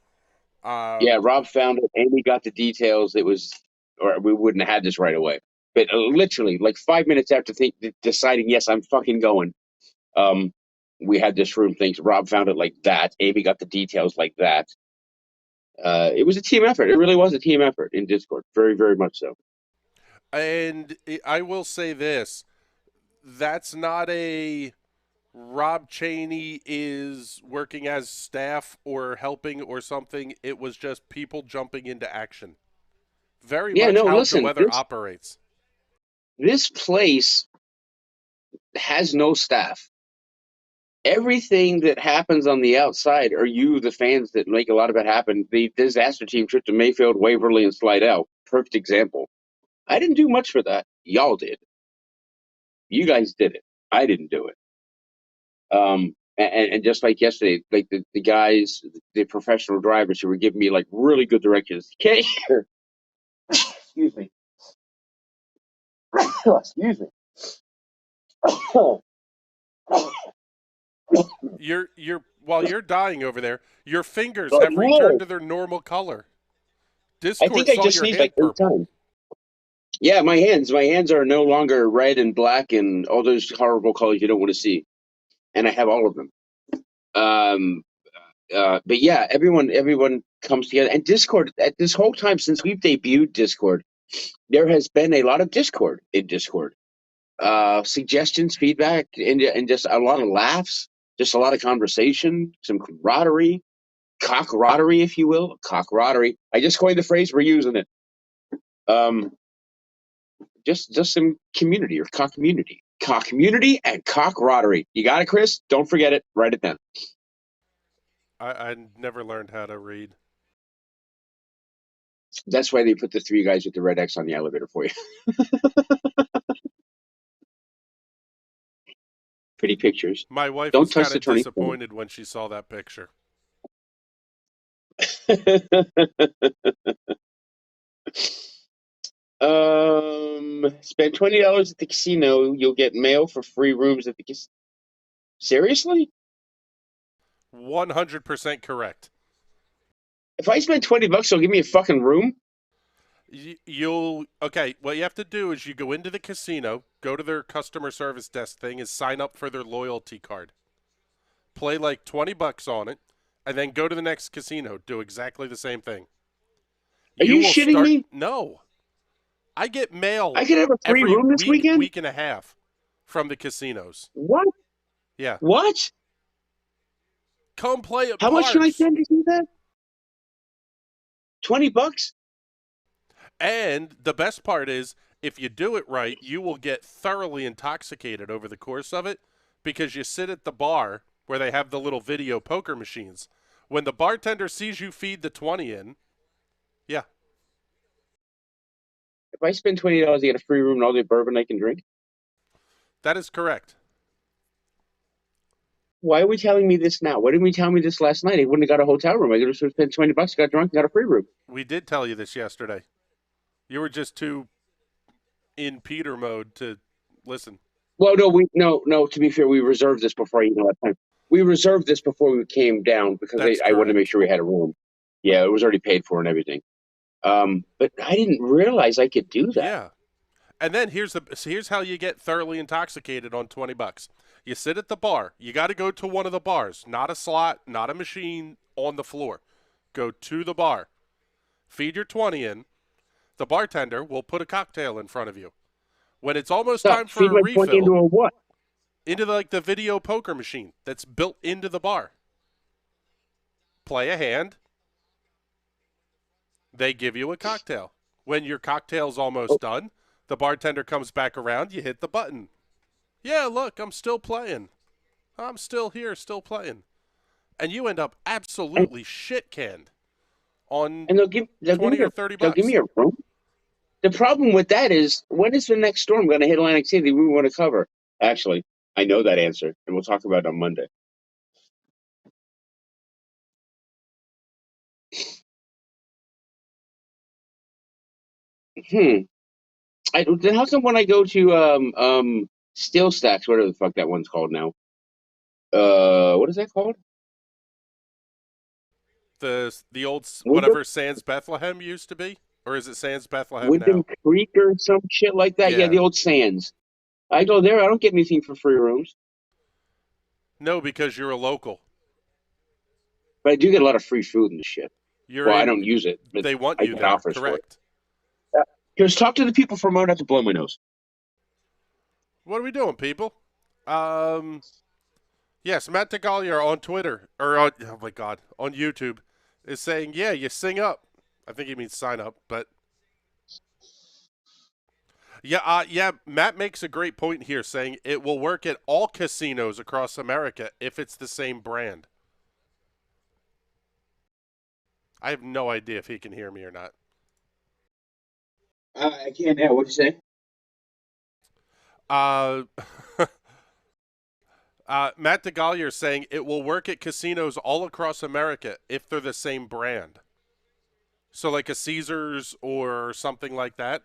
yeah,
Um,
Rob found it. Amy got the details. It was, or we wouldn't have had this right away. But literally, like 5 minutes after deciding, yes, I'm fucking going. Um, we had this room. Things Rob found it like that. Amy got the details like that. It was a team effort. It really was a team effort in Discord. Very, very much so.
and I will say this: that's not a Rob Cheney is working as staff or helping or something. It was just people jumping into action. Very
Yeah,
much
no,
how
listen,
DeWeather
this
operates.
this place has no staff. Everything that happens on the outside are you, the fans, that make a lot of it happen. The disaster team trip to Mayfield, Waverly, and Slidell, perfect example. I didn't do much for that. Y'all did. You guys did it. I didn't do it. And just like yesterday, like the guys, the professional drivers who were giving me like really good directions. Okay, excuse me. Excuse me.
You're while you're dying over there, your fingers
But
have returned
no,
to their normal color.
I
Discord
think I
saw
just
your
sneezed like
hand
8
purple.
times. Yeah, my hands are no longer red and black and all those horrible colors you don't want to see, and I have all of them. Um, but yeah, everyone comes together, and Discord at this whole time since we've debuted Discord, there has been a lot of Discord in Discord. Suggestions, feedback, and just a lot of laughs. Just a lot of conversation, some camaraderie, cockrodery, if you will, cockrodery. I just coined the phrase. We're using it. Um, just some community or cock community and cockrodery. You got it, Chris? Don't forget it. Write it down.
I never learned how to read.
That's why they put the three guys with the red X on the elevator for you. Pretty pictures.
My wife
Don't
was
touch
kind
the
of
turning point.
disappointed when she saw that picture.
Spend $20 at the casino. You'll get mail for free rooms at the casino. Seriously?
100% correct.
If I spend $20, they'll give me a fucking room.
You'll okay. What you have to do is you go into the casino, go to their customer service desk thing, is sign up for their loyalty card. Play like $20 on it, and then go to the next casino. Do exactly the same thing.
Are
You
you
will
shitting
start.
me?
No, I get mail
I could have a free
every
room this
week,
weekend?
week and a half from the casinos.
What?
Yeah,
What?
come play at
How much can I
parks.
spend to do that? $20?
And the best part is, if you do it right, you will get thoroughly intoxicated over the course of it because you sit at the bar where they have the little video poker machines. When the bartender sees you feed the 20 in, yeah,
If I spend $20, I get a free room and all the bourbon I can drink.
that is correct.
Why are we telling me this now? Why didn't we tell me this last night? I wouldn't have got a hotel room. I could have spent $20, got drunk, got a free room.
We did tell you this yesterday. You were just too in Peter mode to listen.
Well, no. To be fair, we reserved this before that time. We reserved this before we came down because
That's
I wanted to make
correct.
sure we had a room. Yeah, it was already paid for and everything. But I didn't realize I could do that.
Yeah. And then here's how you get thoroughly intoxicated on $20. You sit at the bar. You got to go to one of the bars, not a slot, not a machine on the floor. Go to the bar. Feed your 20 in. The bartender will put a cocktail in front of you. When it's almost
Stop.
time for
Feed
a
my 20 into
refill,
a what?
into like the video poker machine that's built into the bar. Play a hand. They give you a cocktail. When your cocktail's
Oh,
almost done, the bartender comes back around, you hit the button. Yeah, look, I'm still playing. I'm still here, still playing. And you end up
and,
absolutely shit canned on
and they'll give
20
me
or
a
30
they'll give
bucks.
me a room. The problem with that is, when is the next storm going to hit Atlantic City we want to cover? Actually, I know that answer, and we'll talk about it on Monday. Hmm. Then how come when I go to Steel Stacks, whatever the fuck that one's called now? What is that called?
The old
Wyndham,
whatever Sands Bethlehem used to be, or is it Sands Bethlehem
Wyndham
now?
Creek or some shit like that. Yeah,
Yeah.
the old Sands. I go there. I don't get anything for free rooms,
No, because you're a local.
but I do get a lot of free food and shit.
You're
Well, I
in.
don't use it, but
They want
I
you
get
there.
offers for it.
Correct.
Just talk to the people from out to blow my nose.
What are we doing, people? Um, yes, Matt DeGallier on Twitter or on, oh my God, on YouTube is saying, yeah, you sing up. I think he means sign up, but yeah. Matt makes a great point here, saying it will work at all casinos across America if it's the same brand. I have no idea if he can hear me or not.
I can't. Yeah, what'd you say?
Uh, Matt DeGallier is saying it will work at casinos all across America if they're the same brand. So, like a Caesars or something like that,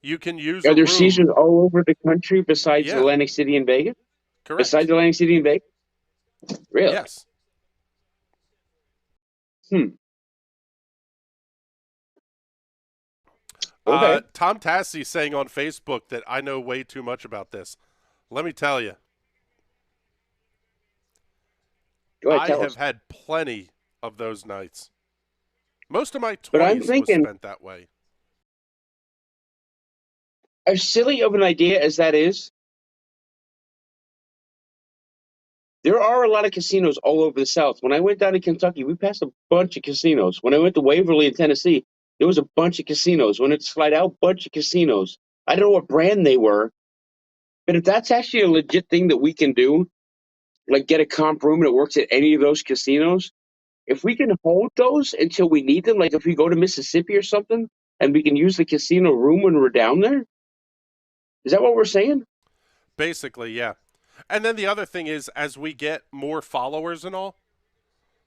you can use
Are
a
there
room.
Caesars all over the country besides
Yeah,
Atlantic City and Vegas? Besides
correct.
Atlantic City and Vegas? Really?
Yes.
Hmm. Okay.
Tom Tassi saying on Facebook that I know way too much about this. Let me tell you,
Go ahead,
I
tell
have
us.
had plenty of those nights. Most of my
But I'm
20s was
thinking,
spent that way.
as silly of an idea as that is, There are a lot of casinos all over the South. When I went down to Kentucky, we passed a bunch of casinos. When I went to Waverly in Tennessee, there was a bunch of casinos. When it slide out, bunch of casinos. I don't know what brand they were, but if that's actually a legit thing that we can do, like get a comp room that works at any of those casinos, if we can hold those until we need them, like if we go to Mississippi or something, and we can use the casino room when we're down there, is that what we're saying?
Basically, yeah. And then the other thing is, as we get more followers and all,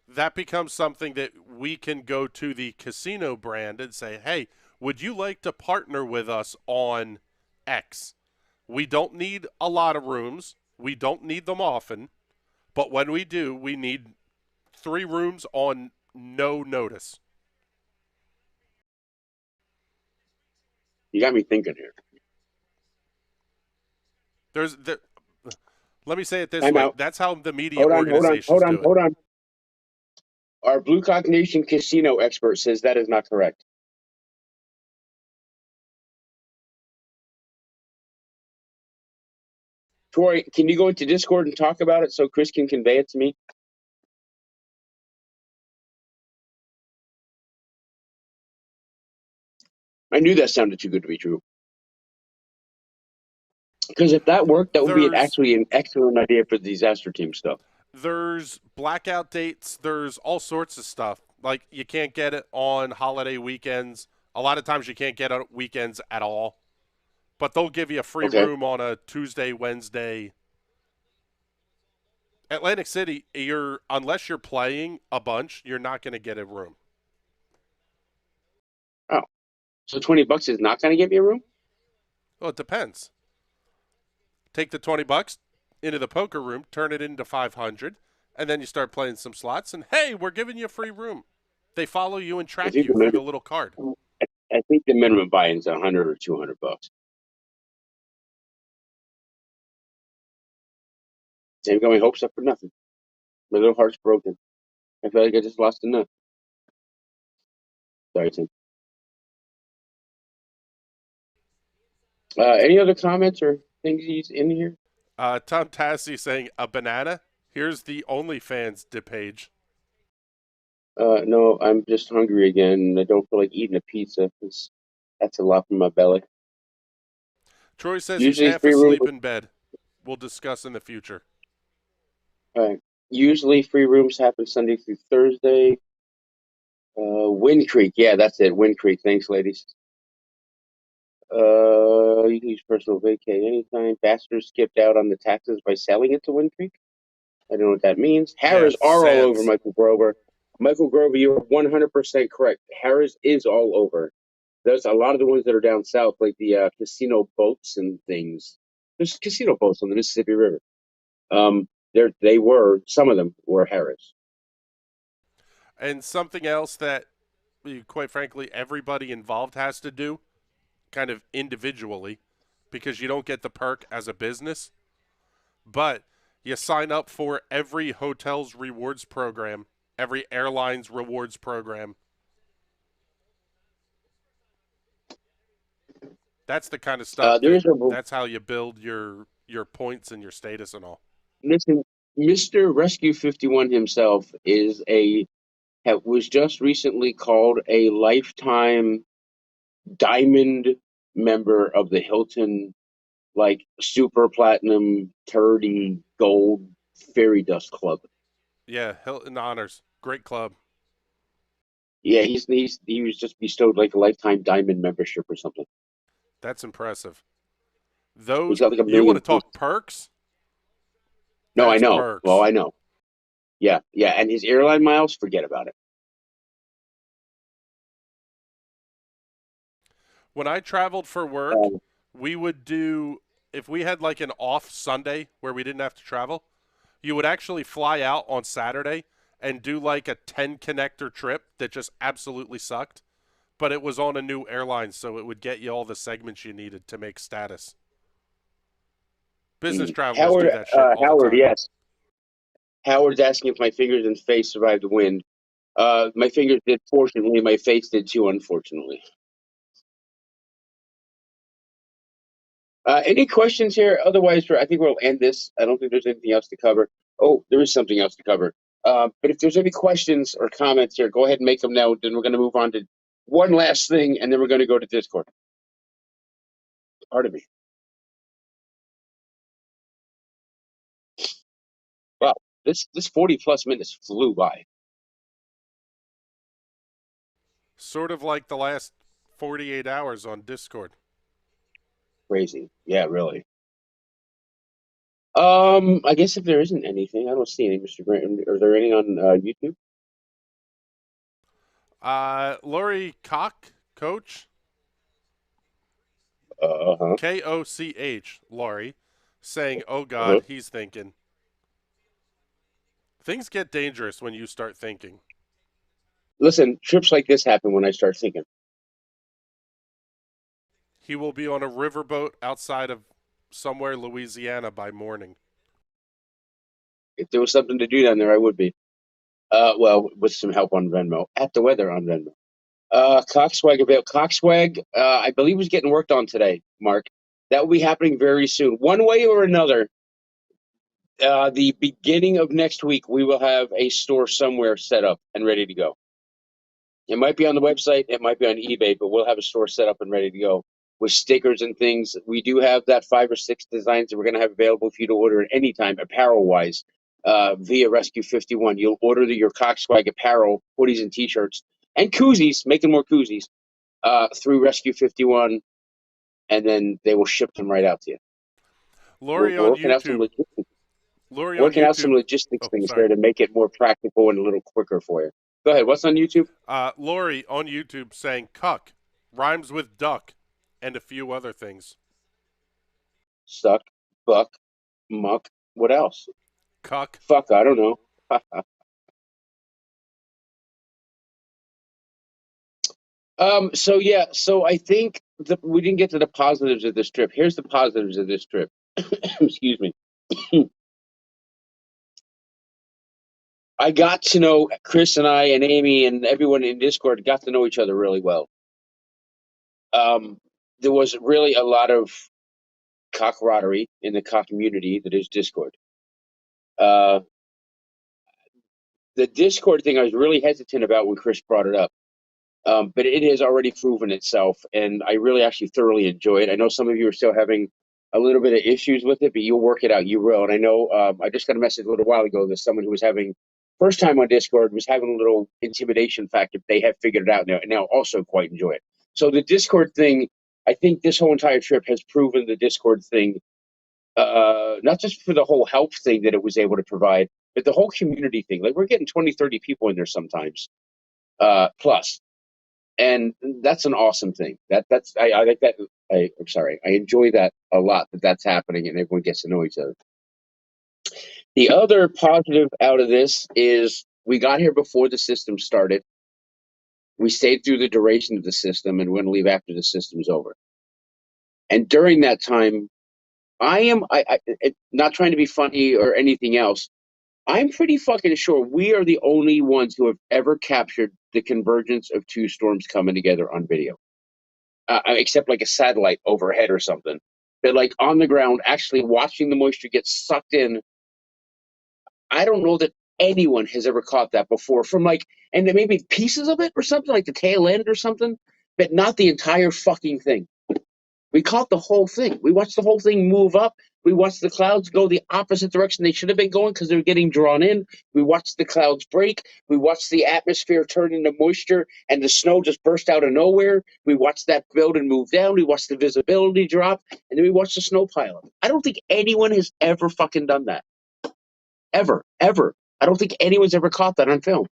that becomes something that we can go to the casino brand and say, hey, would you like to partner with us on X? We don't need a lot of rooms. We don't need them often. But when we do, we need 3 rooms on no notice.
You got me thinking here.
There's the, Let me say it this
Time
way.
out.
That's how the media
Hold on, hold on,
organizations
hold on,
do it.
hold on. Our Blue Cock Nation casino expert says that is not correct. Troy, can you go into Discord and talk about it so Chris can convey it to me? I knew that sounded too good to be true. Because if that worked, that would be
There's
actually an excellent idea for the disaster team stuff.
there's blackout dates, there's all sorts of stuff. Like you can't get it on holiday weekends. A lot of times you can't get it on weekends at all. But they'll give you a free
Okay.
room on a Tuesday, Wednesday. Atlantic City, you're unless you're playing a bunch, you're not going to get a room.
Oh, so $20 is not going to give me a room?
Well, it depends. Take the $20 into the poker room, turn it into 500, and then you start playing some slots. And hey, we're giving you a free room. They follow you and
I
track
think
you
the
through the
minimum,
little card.
I think the minimum buy-in is 100 or $200. Same got my hopes up for nothing. My little heart's broken. I feel like I just lost enough. Sorry, Tim. Any other comments or things he's in here?
Tom Tassi saying a banana. Here's the OnlyFans page.
No, I'm just hungry again. I don't feel like eating a pizza. That's a lot for my belly.
Troy says he's
Usually
half
free room.
asleep in bed. We'll discuss in the future.
Usually free rooms happen Sunday through Thursday. Wind Creek, yeah, that's it. Wind Creek. Thanks, ladies. You can use personal vacay anytime. Bachelor skipped out on the taxes by selling it to Wind Creek. I don't know what that means.
Yeah,
Harris are all over
Sands.
Michael Grover. Michael Grover, you're 100% correct. Harris is all over. There's a lot of the ones that are down south, like the casino boats and things. There's casino boats on the Mississippi River. They were some of them were Harris.
And something else that, quite frankly, everybody involved has to do, kind of individually, because you don't get the perk as a business, but you sign up for every hotel's rewards program, every airline's rewards program. That's the kind of stuff that
There's a
that's how you build your points and your status and all.
listen. Mr. Rescue 51 himself was just recently called a lifetime diamond member of the Hilton, like super platinum 30 gold fairy dust club.
Yeah, Hilton Honors, great club.
Yeah, he was just bestowed like a lifetime diamond membership or something.
That's impressive.
He's
Those
got like a
you want
million
to
points.
talk perks?
No, I
That's
know. Well,
perks.
I know. Yeah, yeah, and his airline miles, forget about it.
When I traveled for work,
Um,
we would do if we had like an off Sunday where we didn't have to travel, you would actually fly out on Saturday and do like a 10 connector trip that just absolutely sucked, but it was on a new airline so it would get you all the segments you needed to make status. Business travelers
Howard,
do that shit all the
Howard,
time.
yes. Howard's asking if my fingers and face survived the wind. My fingers did, fortunately. My face did too, unfortunately. Any questions here? Otherwise, I think we'll end this. I don't think there's anything else to cover. Oh, there is something else to cover. But if there's any questions or comments here, go ahead and make them now. Then we're going to move on to one last thing, and then we're going to go to Discord. Pardon me. Wow, this 40 plus minutes flew by.
Sort of like the last 48 hours on Discord.
Crazy. Yeah, really. I guess if there isn't anything, I don't see any, Mr. Grant. Are there any on YouTube?
Lori Coach,
Uh-huh.
Koch, Laurie, saying, "Oh
Uh-huh.
God, he's thinking." Things get dangerous when you start thinking.
Listen, trips like this happen when I start thinking.
He will be on a riverboat outside of somewhere Louisiana by morning.
If there was something to do down there, I would be. Well, with some help on Venmo. At DeWeather on Venmo. Coxswag avail. Coxswag, I believe was getting worked on today, Mark. That will be happening very soon. One way or another, the beginning of next week, we will have a store somewhere set up and ready to go. It might be on the website, it might be on eBay, but we'll have a store set up and ready to go with stickers and things. We do have that 5 or 6 designs that we're going to have available for you to order at any time, apparel wise, via Rescue 51. You'll order your Coxswag apparel, hoodies and t-shirts, and koozies, making more koozies, through Rescue 51, and then they will ship them right out to you. We're
Lori on
working out some
YouTube.
logistics,
Lori on
working out some
YouTube.
logistics
Oh,
things
sorry.
there to make it more practical and a little quicker for you. Go ahead. What's on YouTube?
Lori on YouTube saying "cuck" rhymes with duck and a few other things.
Suck, buck, muck. What else?
Cuck.
Fuck, I don't know. So yeah, so I think we didn't get to the positives of this trip. Here's the positives of this trip. Excuse me. I got to know Chris and I and Amy and everyone in Discord got to know each other really well. Um, there was really a lot of camaraderie in the cock community that is Discord. Uh, the Discord thing I was really hesitant about when Chris brought it up. But it has already proven itself, and I really actually thoroughly enjoy it. I know some of you are still having a little bit of issues with it, but you'll work it out. You will. And I know I just got a message a little while ago that someone who was having first time on Discord was having a little intimidation factor. They have figured it out now, and now also quite enjoy it. So the Discord thing, I think this whole entire trip has proven the Discord thing, not just for the whole help thing that it was able to provide, but the whole community thing. Like we're getting 20, 30 people in there sometimes, plus, and that's an awesome thing. I like that. I'm sorry, I enjoy that a lot. That's happening, and everyone gets to know each other. The other positive out of this is we got here before the system started. We stayed through the duration of the system, and we're going to leave after the system's over. And during that time, not trying to be funny or anything else. I'm pretty fucking sure we are the only ones who have ever captured the convergence of two storms coming together on video. Except like a satellite overhead or something. But like on the ground, actually watching the moisture get sucked in. I don't know that anyone has ever caught that before. From like, and then maybe pieces of it or something, like the tail end or something, but not the entire fucking thing. We caught the whole thing. We watched the whole thing move up. We watched the clouds go the opposite direction they should have been going because they were getting drawn in. We watched the clouds break. We watched the atmosphere turn into moisture and the snow just burst out of nowhere. We watched that build and move down. We watched the visibility drop. And then we watched the snow pile up. I don't think anyone has ever fucking done that. Ever. Ever. I don't think anyone's ever caught that on film.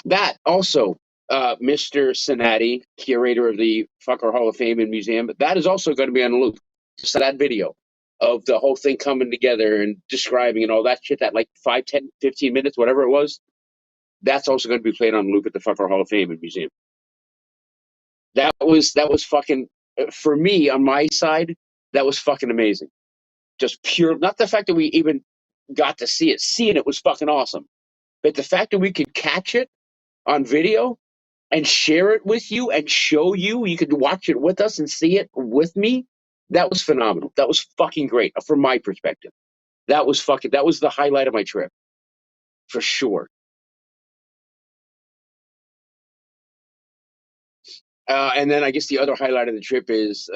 That also, Mr. Sinatti, curator of the Fucker Hall of Fame and Museum, that is also going to be on loop. So that video of the whole thing coming together and describing and all that shit, that like 5, 10, 15 minutes, whatever it was, that's also going to be played on loop at the Fucker Hall of Fame and Museum. That was fucking, for me on my side, that was fucking amazing. Just pure, not the fact that we even got to see it. Seeing it was fucking awesome. But the fact that we could catch it on video and share it with you and show you, you could watch it with us and see it with me. That was phenomenal. That was fucking great from my perspective. That was the highlight of my trip for sure. And then I guess the other highlight of the trip is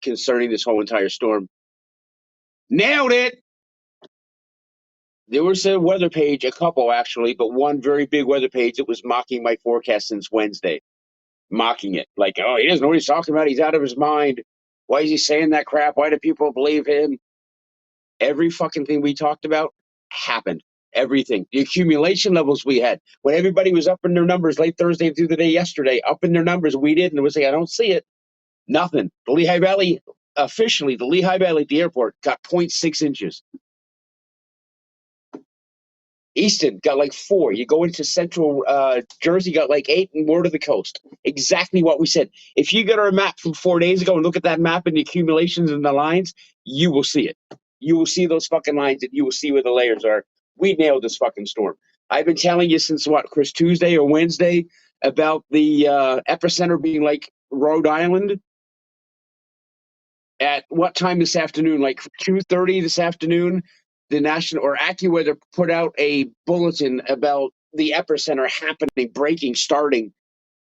concerning this whole entire storm. Nailed it. There was a weather page, a couple actually, but one very big weather page that was mocking my forecast since Wednesday, mocking it. Like, oh, he doesn't know what he's talking about. He's out of his mind. Why is he saying that crap? Why do people believe him? Every fucking thing we talked about happened. Everything. The accumulation levels we had. When everybody was up in their numbers late Thursday through the day yesterday, up in their numbers, we didn't. It was like, I don't see it. Nothing. The Lehigh Valley, officially, the Lehigh Valley at the airport got 0.6 inches. Easton got like 4. You go into central Jersey, got like 8, and more to the coast. Exactly what we said. If you get our map from 4 days ago and look at that map and the accumulations and the lines, you will see it. You will see those fucking lines and you will see where the layers are. We nailed this fucking storm. I've been telling you since what, Chris, Tuesday or Wednesday about the epicenter being like Rhode Island. At what time this afternoon? Like 2:30 this afternoon, the National or AccuWeather put out a bulletin about the epicenter happening, breaking, starting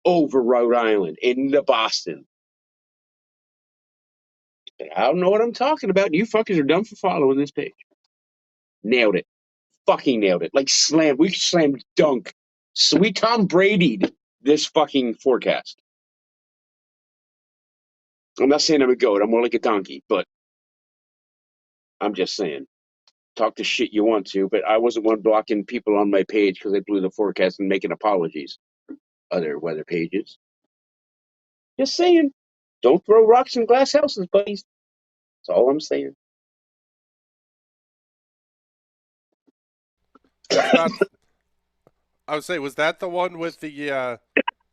over Rhode Island into Boston. I don't know what I'm talking about. You fuckers are dumb for following this page. Nailed it. Fucking nailed it. Like slam. We slammed dunk. So we Tom Brady'd this fucking forecast. I'm not saying I'm a goat. I'm more like a donkey, but I'm just saying. Talk the shit you want to, but I wasn't one blocking people on my page because they blew the forecast and making apologies. Other weather pages. Just saying. Don't throw rocks in glass houses, buddies. That's all I'm saying.
That's not. I would say, was that the one with the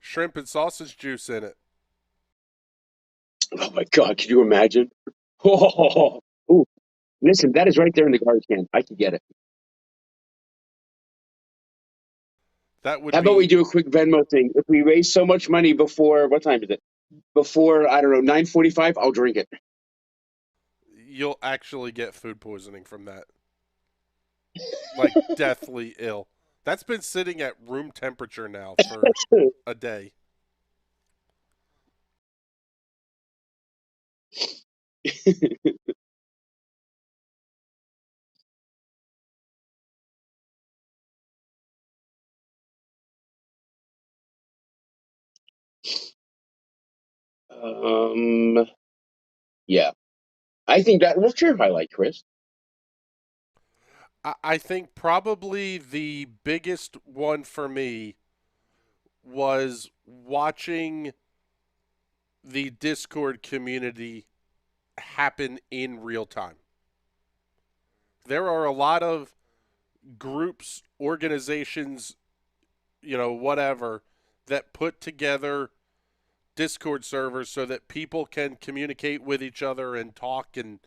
shrimp and sausage juice in it?
Oh my god, can you imagine? Oh, ooh, listen, that is right there in the garbage can. I can get it.
That would
How about we
be.
do a quick Venmo thing? If we raise so much money before what time is it? Before I don't know 9:45, I'll drink it.
You'll actually get food poisoning from that. Like, deathly ill. That's been sitting at room temperature now for a day.
um, yeah, I think that. What's your highlight, Chris?
I think probably the biggest one for me was watching the Discord community happen in real time. There are a lot of groups, organizations, whatever, that put together Discord servers so that people can communicate with each other and talk, and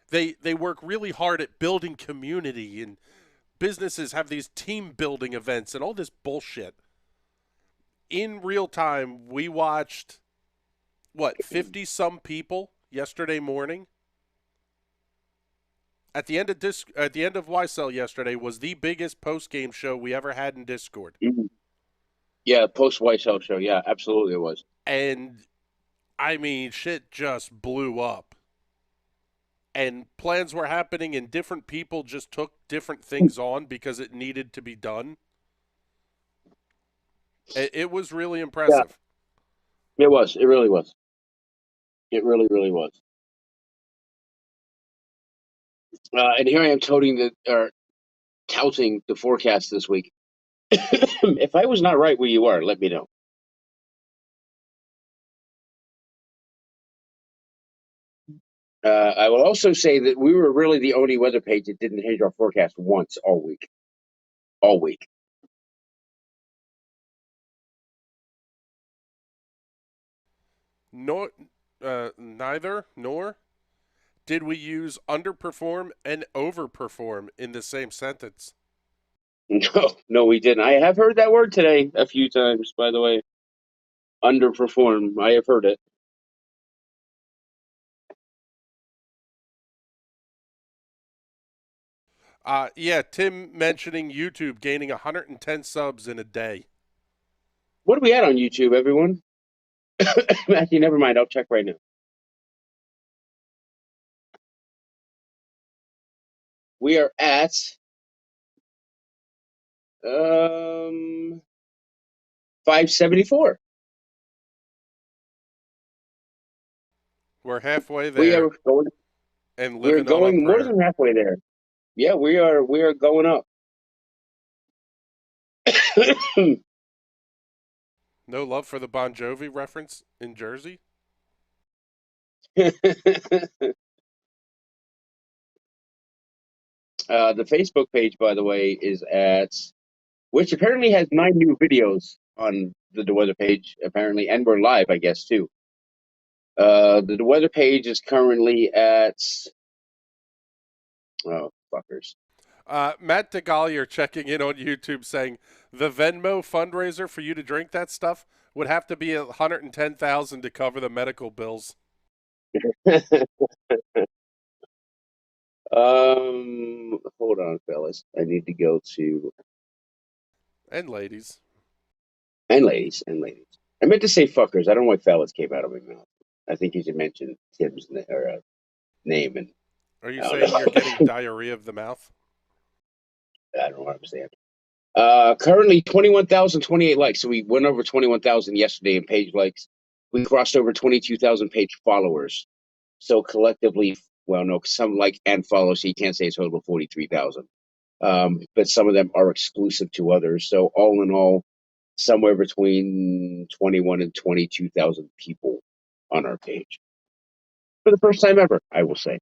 they work really hard at building community, and businesses have these team building events and all this bullshit. In real time, we watched what, 50 some people yesterday morning. At the end of YSL yesterday was the biggest post game show we ever had in Discord.
Mhm. Yeah, post White House show. Yeah, absolutely, it was.
And I mean, shit just blew up. And plans were happening, and different people just took different things on because it needed to be done. It was really
Yeah,
impressive.
it was. It really was. It really, really was. And here I am touting the forecast this week. If I was not right where you are, let me know. I will also say that we were really the only weather page that didn't hit our forecast once all week. All week.
Nor, neither nor did we use underperform and overperform in the same sentence.
No, no, we didn't. I have heard that word today a few times, by the way. Underperform. I have heard it.
Yeah, Tim mentioning YouTube gaining 110 subs in a day.
What are we at on YouTube, everyone? Actually, never mind. I'll check right now. We are at um 574.
We're halfway
We
there
are going.
and
We're
living on a
going more
prayer.
than halfway there. Yeah, we are. We are going up.
No love for the Bon Jovi reference in Jersey?
The Facebook page, by the way, is at which apparently has 9 new videos on the DeWeather page, apparently, and we're live, I guess, too. The DeWeather page is currently at oh fuckers.
Matt DeGallier checking in on YouTube saying the Venmo fundraiser for you to drink that stuff would have to be 110,000 to cover the medical bills
Hold on, fellas. I need to go to
and ladies.
and ladies. I meant to say fuckers. I don't know why fellas came out of my mouth. I think you should mention Tim's name, and
Are you
I don't
saying you're
know.
getting diarrhea of the mouth?
I don't know what I'm saying. Currently 21,028 likes. So we went over 21,000 yesterday in page likes. We crossed over 22,000 page followers. So collectively, well, no, some like and follow, so you can't say a total of 43,000. But some of them are exclusive to others. So all in all, somewhere between 21 and 22,000 people on our page for the first time ever, I will say.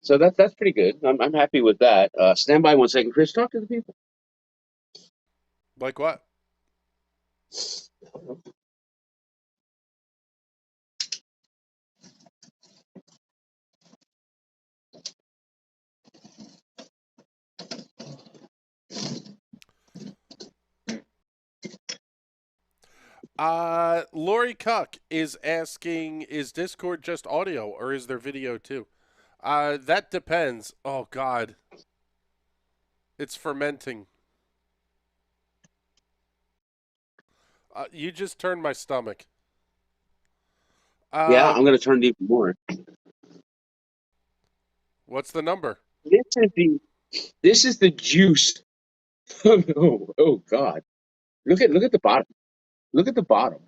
So that's pretty good. I'm happy with that. Stand by 1 second, Chris. Talk to the people.
Like what? Lori Cuck is asking, is Discord just audio or is there video too? That depends. Oh God, it's fermenting. You just turned my stomach.
Yeah,
Uh,
I'm going to turn to even more.
what's the number?
This is the this is the juice. Oh God! Look at the bottom. Look at the bottom.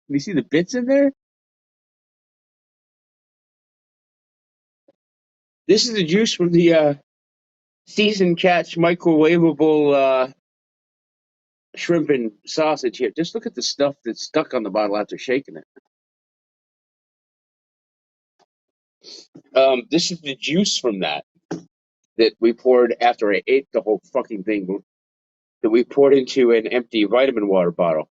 You see the bits in there? This is the juice from the seasoned catch microwavable shrimp and sausage here. Just look at the stuff that's stuck on the bottle after shaking it. This is the juice from that we poured after I ate the whole fucking thing. That we poured into an empty vitamin water bottle.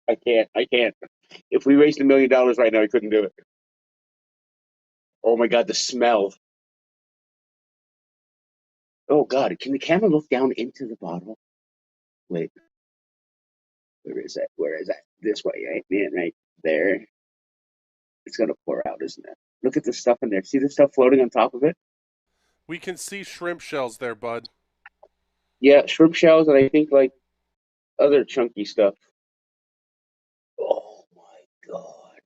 I can't. I can't. If we raised $1 million right now, I couldn't do it. Oh my God, the smell. Oh God, can the camera look down into the bottle? Wait, where is that? Where is that? This way, right? Man, right there. It's gonna pour out, isn't it? Look at the stuff in there. See the stuff floating on top of it?
We can see shrimp shells there, bud.
Yeah, shrimp shells and I think like other chunky stuff. Oh my God.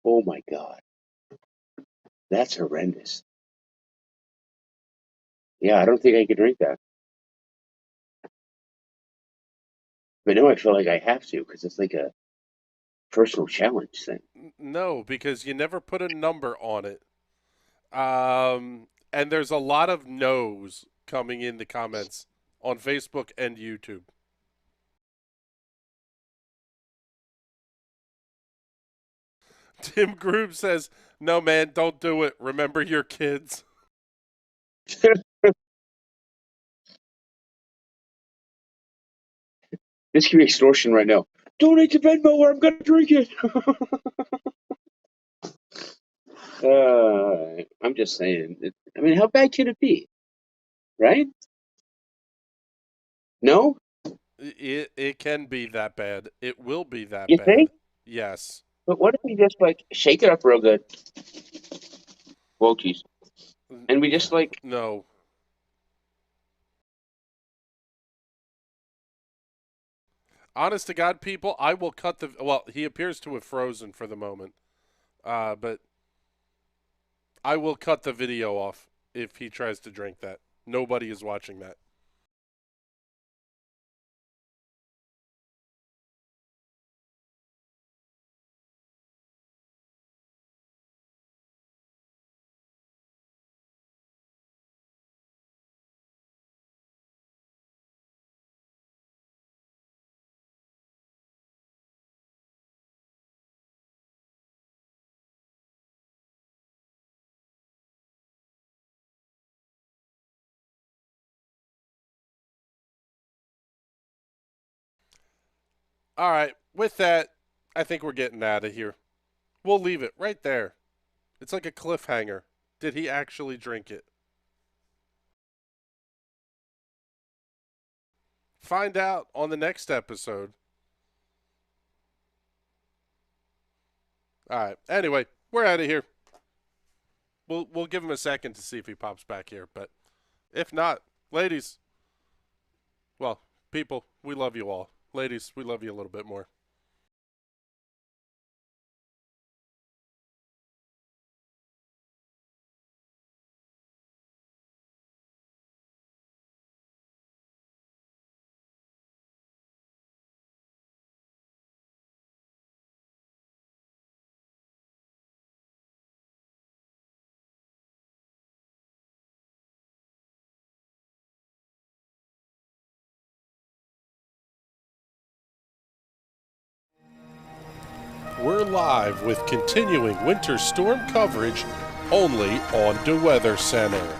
Oh my God. That's horrendous. Yeah, I don't think I could drink that. But now I feel like I have to because it's like a personal challenge thing.
No, because you never put a number on it. And there's a lot of no's coming in the comments on Facebook and YouTube. Tim Groove says, "No, man, don't do it. Remember your kids."
This could be extortion right now. Donate to Venmo or I'm gonna drink it. I'm just saying. I mean, how bad can it be? Right? No?
It can be that bad. It will be that
You
bad.
think?
Yes.
But what if we just like shake it up real good? Whoa, geez. And we just like,
No. Honest to God, people, I will cut the. Well, he appears to have frozen for the moment. But I will cut the video off if he tries to drink that. Nobody is watching that. All right. With that, I think we're getting out of here. We'll leave it right there. It's like a cliffhanger. Did he actually drink it? Find out on the next episode. All right. Anyway, we're out of here. We'll give him a second to see if he pops back here, but if not, ladies, well, people, we love you all. Ladies, we love you a little bit more. We're live with continuing winter storm coverage only on DeWeather Center.